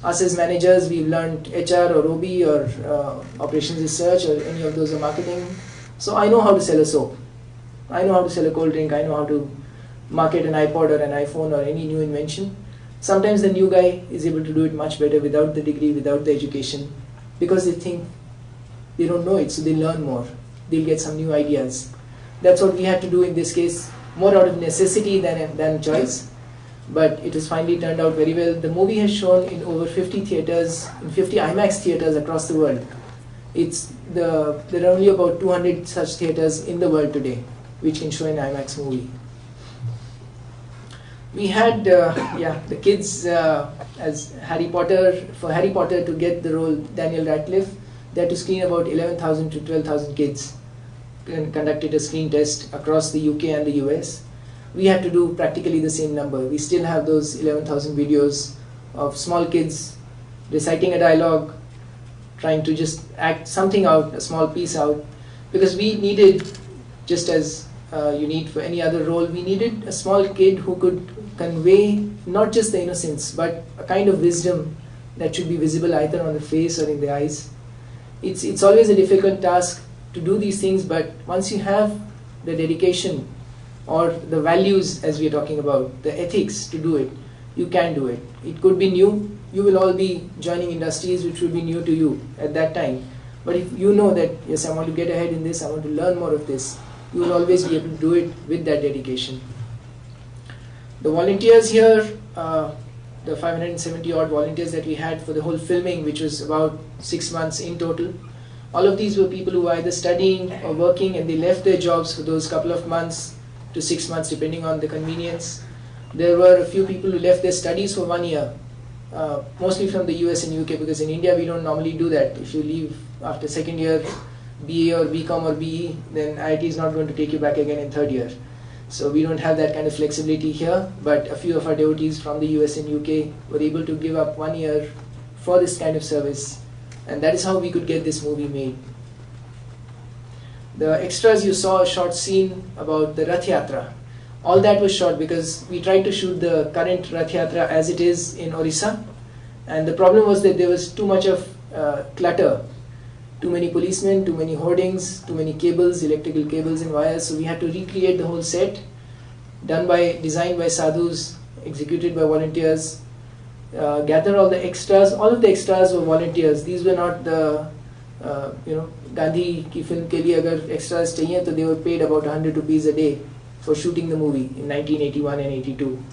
D: us as managers, we've learned HR or OB or operations research or any of those or marketing. So I know how to sell a soap. I know how to sell a cold drink. I know how to market an iPod or an iPhone or any new invention. Sometimes the new guy is able to do it much better without the degree, without the education, because they think they don't know it, so they learn more. They'll get some new ideas. That's what we had to do in this case, more out of necessity than choice. But it has finally turned out very well. The movie has shown in over 50 theatres, in 50 IMAX theatres across the world. There are only about 200 such theatres in the world today which can show an IMAX movie. We had the kids as Harry Potter. For Harry Potter to get the role Daniel Radcliffe, they had to screen about 11,000 to 12,000 kids and conducted a screen test across the UK and the US. We had to do practically the same number. We still have those 11,000 videos of small kids reciting a dialogue, trying to just act something out, a small piece out, because we needed, just as you need for any other role, we needed a small kid who could convey not just the innocence, but a kind of wisdom that should be visible either on the face or in the eyes. It's always a difficult task to do these things, but once you have the dedication or the values, as we are talking about, the ethics to do it, you can do it. It could be new. You will all be joining industries which will be new to you at that time. But if you know that, yes, I want to get ahead in this, I want to learn more of this, you will always be able to do it with that dedication. The volunteers here, the 570 odd volunteers that we had for the whole filming, which was about 6 months in total, all of these were people who were either studying or working, and they left their jobs for those couple of months to 6 months, depending on the convenience. There were a few people who left their studies for 1 year, mostly from the US and UK, because in India we don't normally do that. If you leave after second year BA or BCom or BE, then IIT is not going to take you back again in third year. So we don't have that kind of flexibility here, but a few of our devotees from the US and UK were able to give up 1 year for this kind of service, and that is how we could get this movie made. The extras, you saw a short scene about the Rath Yatra. All that was shot because we tried to shoot the current Rath Yatra as it is in Orissa, and the problem was that there was too much of clutter. Too many policemen, too many hoardings, too many cables, electrical cables and wires, so we had to recreate the whole set, designed by sadhus, executed by volunteers, gather all the extras. All of the extras were volunteers. These were not the, Gandhi ki film ke liye agar extras chahiye, so they were paid about 100 rupees a day for shooting the movie in 1981 and 82.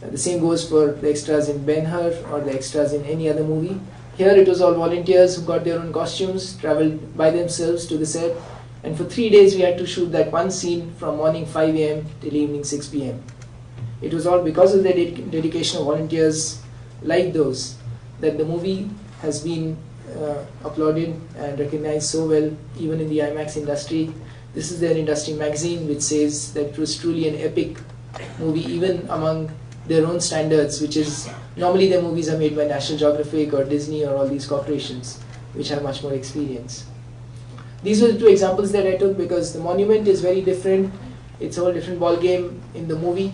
D: The same goes for the extras in Ben-Hur or the extras in any other movie. Here it was all volunteers who got their own costumes, traveled by themselves to the set, and for 3 days we had to shoot that one scene from morning 5 AM till evening 6 PM. It was all because of the dedication of volunteers like those that the movie has been applauded and recognized so well, even in the IMAX industry. This is their industry magazine, which says that it was truly an epic movie, even among their own standards, which is normally their movies are made by National Geographic or Disney or all these corporations which have much more experience. These were the two examples that I took because the monument is very different. It's a whole different ball game in the movie,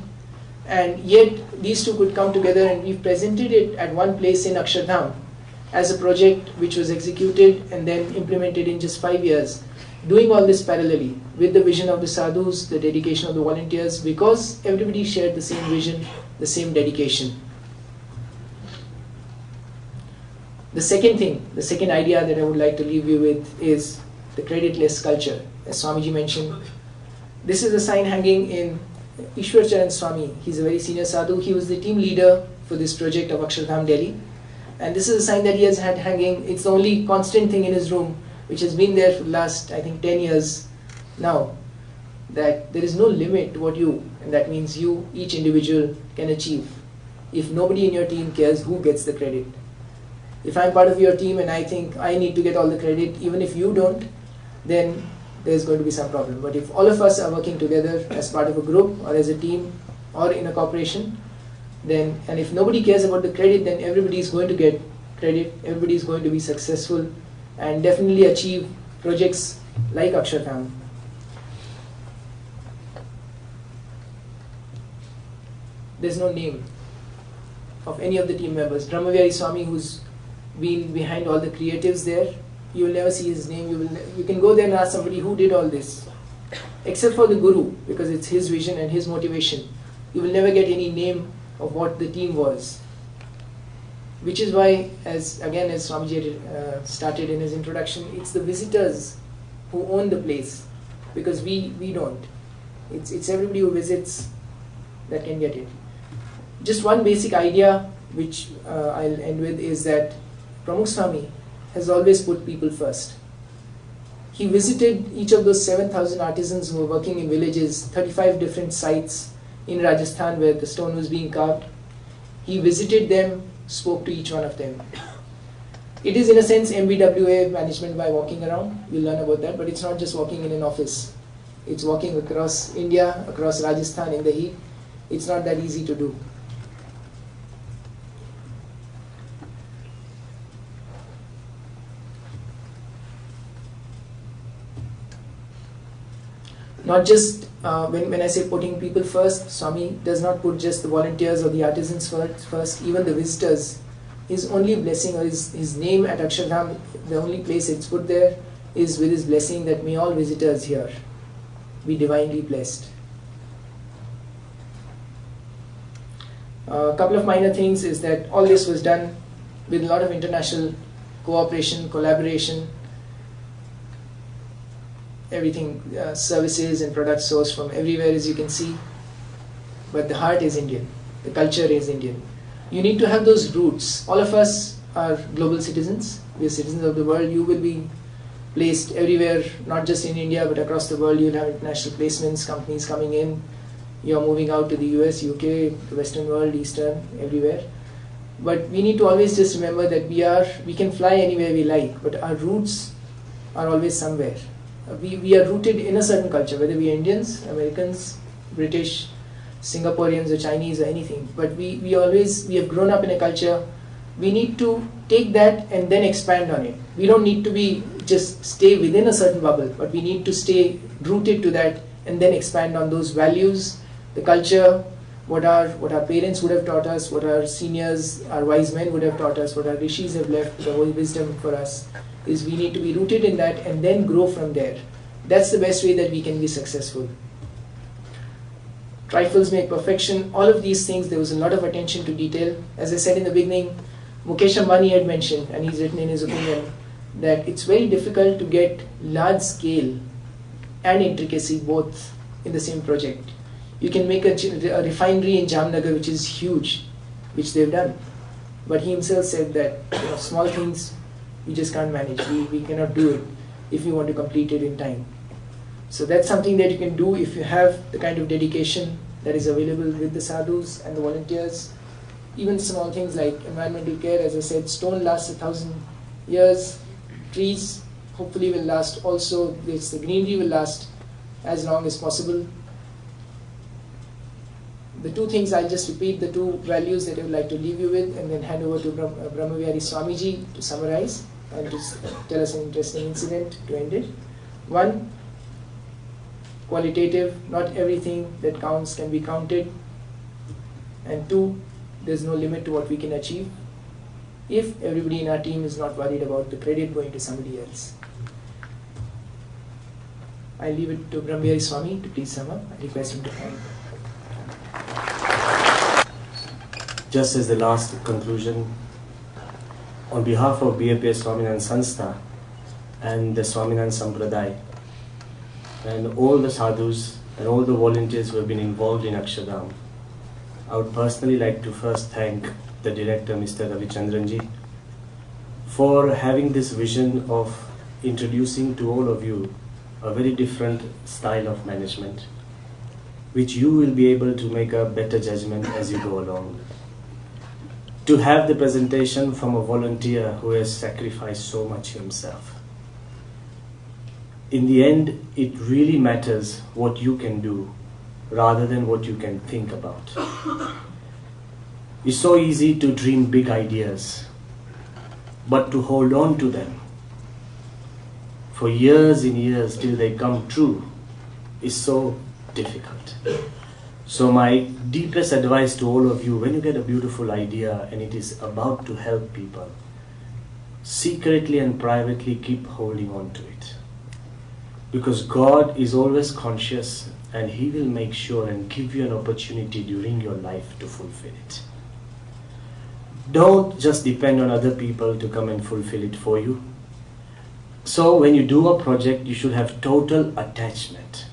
D: and yet these two could come together, and we've presented it at one place in Akshardham as a project which was executed and then implemented in just 5 years, doing all this parallelly with the vision of the sadhus, the dedication of the volunteers, because everybody shared the same vision, the same dedication. The second thing, the second idea that I would like to leave you with is the creditless culture. As Swamiji mentioned, this is a sign hanging in Ishwar Charan Swami. He's a very senior sadhu. He was the team leader for this project of Akshardham, Delhi. And this is a sign that he has had hanging. It's the only constant thing in his room, which has been there for the last, I think, 10 years now, that there is no limit to what you, and that means you, each individual, can achieve. If nobody in your team cares, who gets the credit? If I'm part of your team and I think I need to get all the credit, even if you don't, then there's going to be some problem. But if all of us are working together as part of a group or as a team or in a corporation, then, and if nobody cares about the credit, then everybody is going to get credit, everybody is going to be successful and definitely achieve projects like Akshardham. There's no name of any of the team members. Brahmavihari Swami, who's been behind all the creatives there, you will never see his name. You can go there and ask somebody who did all this, except for the Guru, because it's his vision and his motivation. You will never get any name of what the team was, which is why, as Swamiji started in his introduction, it's the visitors who own the place, because we don't. It's everybody who visits that can get it. Just one basic idea which I'll end with is that Pramukh Swami has always put people first. He visited each of those 7,000 artisans who were working in villages, 35 different sites in Rajasthan where the stone was being carved. He visited them, spoke to each one of them. It is in a sense MBWA management by walking around. We'll learn about that, but it's not just walking in an office. It's walking across India, across Rajasthan in the heat. It's not that easy to do. Not just when I say putting people first, Swami does not put just the volunteers or the artisans first, even the visitors. His only blessing, or his name at Akshardham, the only place it's put there is with his blessing that may all visitors here be divinely blessed. A couple of minor things is that all this was done with a lot of international cooperation, collaboration, everything, services and products sourced from everywhere, as you can see. But the heart is Indian, the culture is Indian. You need to have those roots. All of us are global citizens. We are citizens of the world. You will be placed everywhere, not just in India, but across the world. You'll have international placements, companies coming in. You're moving out to the US, UK, the Western world, Eastern, everywhere. But we need to always just remember that we can fly anywhere we like, but our roots are always somewhere. We are rooted in a certain culture, whether we are Indians, Americans, British, Singaporeans or Chinese or anything. But we have grown up in a culture. We need to take that and then expand on it. We don't need to be just stay within a certain bubble, but we need to stay rooted to that and then expand on those values, the culture, what our parents would have taught us, what our seniors, our wise men would have taught us, what our rishis have left, the whole wisdom for us, is we need to be rooted in that and then grow from there. That's the best way that we can be successful. Trifles make perfection. All of these things, there was a lot of attention to detail. As I said in the beginning, Mukesh Ambani had mentioned, and he's written in his opinion, that it's very difficult to get large scale and intricacy both in the same project. You can make a refinery in Jamnagar which is huge, which they've done. But he himself said that small things we just can't manage. We cannot do it if we want to complete it in time. So that's something that you can do if you have the kind of dedication that is available with the sadhus and the volunteers. Even small things like environmental care, as I said, stone lasts 1,000 years. Trees hopefully will last also. The greenery will last as long as possible. The two things, I'll just repeat the two values that I would like to leave you with and then hand over to Brahmavihari Swamiji to summarize and to tell us an interesting incident to end it. One, qualitative, not everything that counts can be counted. And two, there's no limit to what we can achieve if everybody in our team is not worried about the credit going to somebody else. I leave it to Brahmavihari Swami to please sum up. I request him to come.
B: Just as the last conclusion, on behalf of BAPS Swaminarayan Sanstha and the Swaminarayan Sampradaya and all the sadhus and all the volunteers who have been involved in Akshardham, I would personally like to first thank the director, Mr. Ravichandranji, for having this vision of introducing to all of you a very different style of management, which you will be able to make a better judgment as you go along. To have the presentation from a volunteer who has sacrificed so much himself. In the end, it really matters what you can do rather than what you can think about. It's so easy to dream big ideas, but to hold on to them for years and years till they come true is so difficult. So my deepest advice to all of you, when you get a beautiful idea and it is about to help people, secretly and privately keep holding on to it. Because God is always conscious and He will make sure and give you an opportunity during your life to fulfill it. Don't just depend on other people to come and fulfill it for you. So when you do a project, you should have total attachment.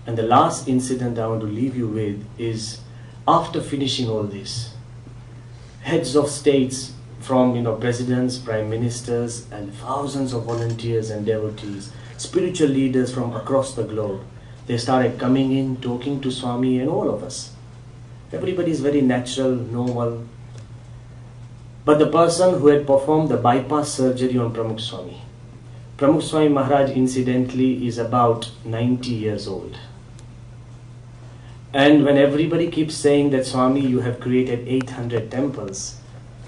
B: And the last incident I want to leave you with is, after finishing all this, heads of states from presidents, prime ministers, and thousands of volunteers and devotees, spiritual leaders from across the globe, They started coming in, talking to Swami and all of us. Everybody is very natural, normal. But the person who had performed the bypass surgery on Pramukh Swami Maharaj incidentally is about 90 years old. And when everybody keeps saying that Swami, you have created 800 temples,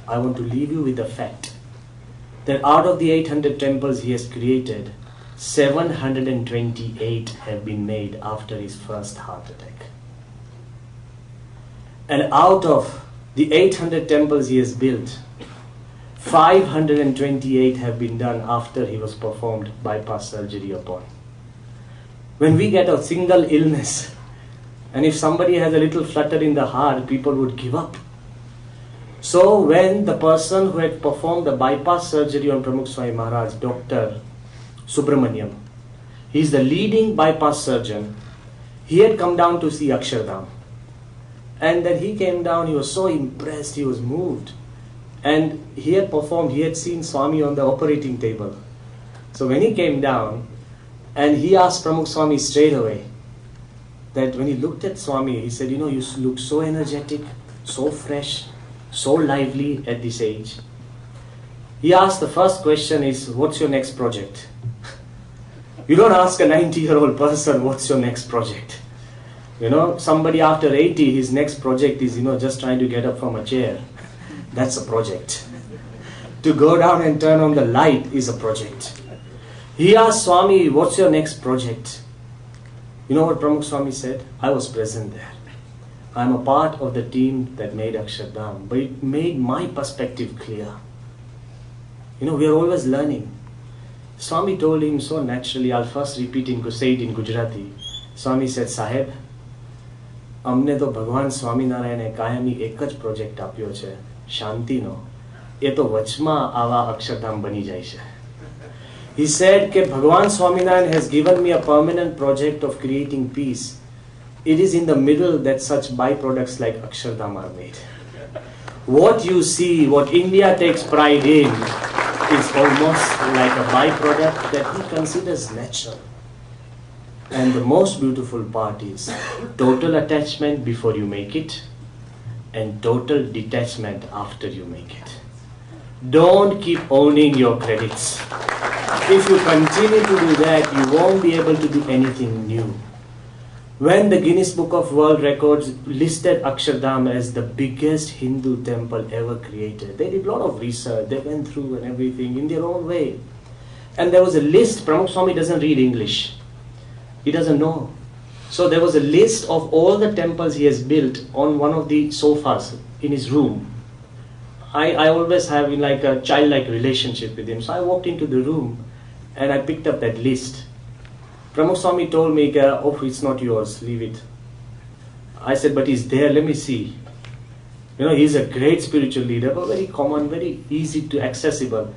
B: I want to leave you with the fact that out of the 800 temples he has created, 728 have been made after his first heart attack. And out of the 800 temples he has built, 528 have been done after he was performed bypass surgery upon. When we get a single illness, and if somebody has a little flutter in the heart, people would give up. So when the person who had performed the bypass surgery on Pramukh Swami Maharaj, Dr. Subramaniam, he is the leading bypass surgeon, he had come down to see Akshardham. And then he came down, he was so impressed, he was moved. And he had performed, he had seen Swami on the operating table. So when he came down, and he asked Pramukh Swami straight away, that when he looked at Swami, he said, you know, you look so energetic, so fresh, so lively at this age. He asked the first question is, what's your next project? You don't ask a 90-year-old person, what's your next project? You know, somebody after 80, his next project is, just trying to get up from a chair. That's a project. To go down and turn on the light is a project. He asked Swami, what's your next project? You know what Pramukh Swami said? I was present there. I'm a part of the team that made Akshardham, but it made my perspective clear. We are always learning. Swami told him so naturally, I'll first say it in Gujarati. Swami said, Sahib, અમને તો ભગવાન સ્વામિનારાયણે કાયમી એક જ project આપ્યો છે શાંતિનો એ તો વચમાં આવા અક્ષરધામ બની જાય છે. He said કે ભગવાન Swaminarayan has given me a permanent project of creating peace. It is in the middle that such byproducts like Akshardham are made. What you see, what India takes pride in, is almost like a byproduct that he considers natural. And the most beautiful part is total attachment before you make it and total detachment after you make it. Don't keep owning your credits. If you continue to do that, you won't be able to do anything new. When the Guinness Book of World Records listed Akshardham as the biggest Hindu temple ever created, they did a lot of research, they went through and everything in their own way. And there was a list. Pramukh Swami doesn't read English. He doesn't know. So there was a list of all the temples he has built on one of the sofas in his room. I always have like a childlike relationship with him. So I walked into the room and I picked up that list. Pramukh Swami told me, oh, it's not yours, leave it. I said, but he's there, let me see. He's a great spiritual leader, but very common, very easy to accessible.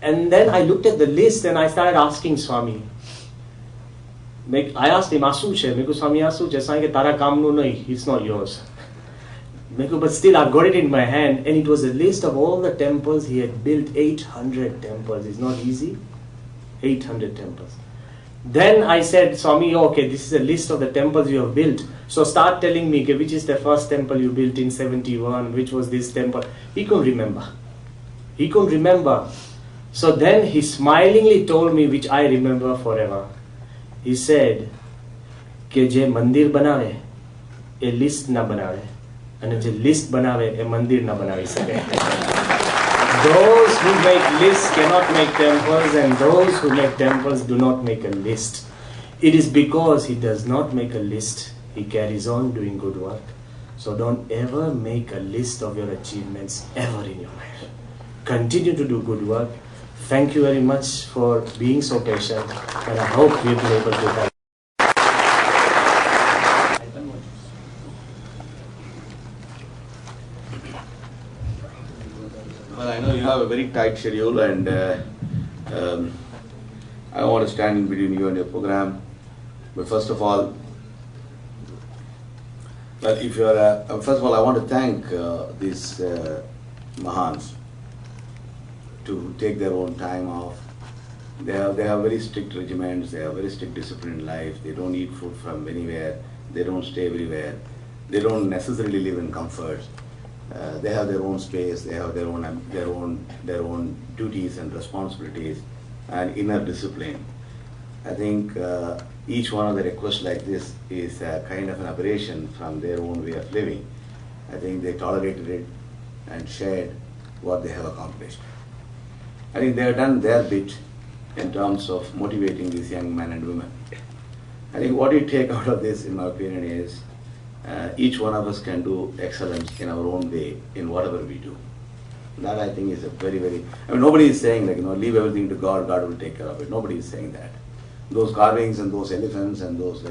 B: And then I looked at the list and I started asking Swami. I asked him, Asu che? Swami, Asu che? Swami, Tara kamnu nahi, it's not yours. But still, I've got it in my hand, and it was a list of all the temples he had built. 800 temples. It's not easy. 800 temples. Then I said, Swami, okay, this is a list of the temples you have built. So start telling me, which is the first temple you built in 71? Which was this temple? He couldn't remember. So then he smilingly told me, which I remember forever. He said, કે જે મંદિર બનાવે એ list ના બનાવે અને જે list બનાવે એ મંદિર ના બનાવી શકે. Those who make lists cannot make temples, and those who make temples do not make a list. It is because he does not make a list, he carries on doing good work. So don't ever make a list of your achievements ever in your life. Continue to do good work. Thank you very much for being so patient, and I hope we'll be able to help.
F: Well, I know you have a very tight schedule, and I don't want to stand in between you and your program. But first of all, I want to thank these Mahans to take their own time off They have very strict regiments, they have very strict discipline in life, they don't eat food from anywhere, they don't stay everywhere, they don't necessarily live in comfort. They have their own space, they have their own duties and responsibilities and inner discipline. I think each one of the requests like this is a kind of an aberration from their own way of living. I think they tolerated it and shared what they have accomplished. I think they have done their bit in terms of motivating these young men and women. I think what you take out of this, in my opinion, is each one of us can do excellence in our own way in whatever we do. That, I think, is a very, very, I mean, nobody is saying, like, leave everything to God, God will take care of it. Nobody is saying that. Those carvings and those elephants and those,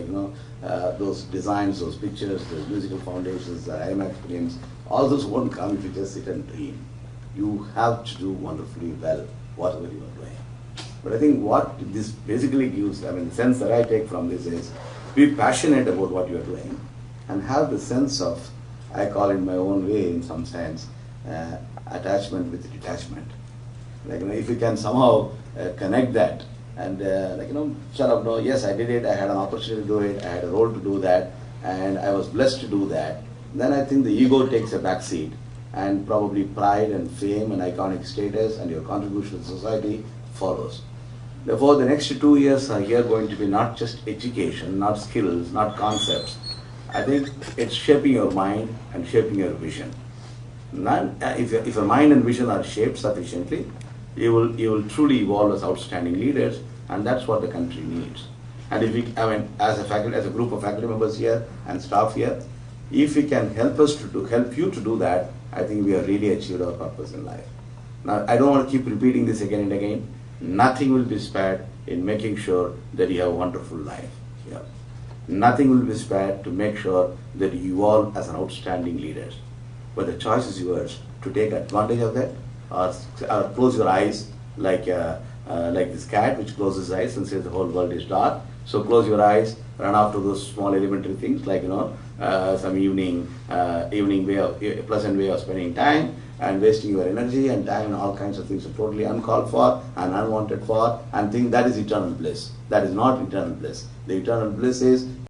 F: those designs, those pictures, those musical foundations, the IMAX films, all those won't come if you just sit and dream. You have to do wonderfully well, whatever you are doing. But I think what this basically gives, I mean, the sense that I take from this is, be passionate about what you are doing and have the sense of, I call it my own way in some sense, attachment with detachment. If you can somehow connect that and sort of know, yes, I did it, I had an opportunity to do it, I had a role to do that, and I was blessed to do that, then I think the ego takes a back seat, and probably pride and fame and iconic status and your contribution to society follows. Therefore, the next 2 years are here going to be not just education, not skills, not concepts. I think it's shaping your mind and shaping your vision. If your mind and vision are shaped sufficiently, you will truly evolve as outstanding leaders, and that's what the country needs. And if we, as a group of faculty members here and staff here, if we can help you to do that, I think we have really achieved our purpose in life. Now, I don't want to keep repeating this again and again. Nothing will be spared in making sure that you have a wonderful life here. Nothing will be spared to make sure that you evolve as an outstanding leader. But the choice is yours to take advantage of that, or close your eyes like this cat which closes his eyes and says the whole world is dark. So close your eyes, run after those small elementary things like some evening pleasant way of spending time and wasting your energy and time and all kinds of things are totally uncalled for and unwanted for, and think that is eternal bliss. That is not eternal bliss. The eternal bliss is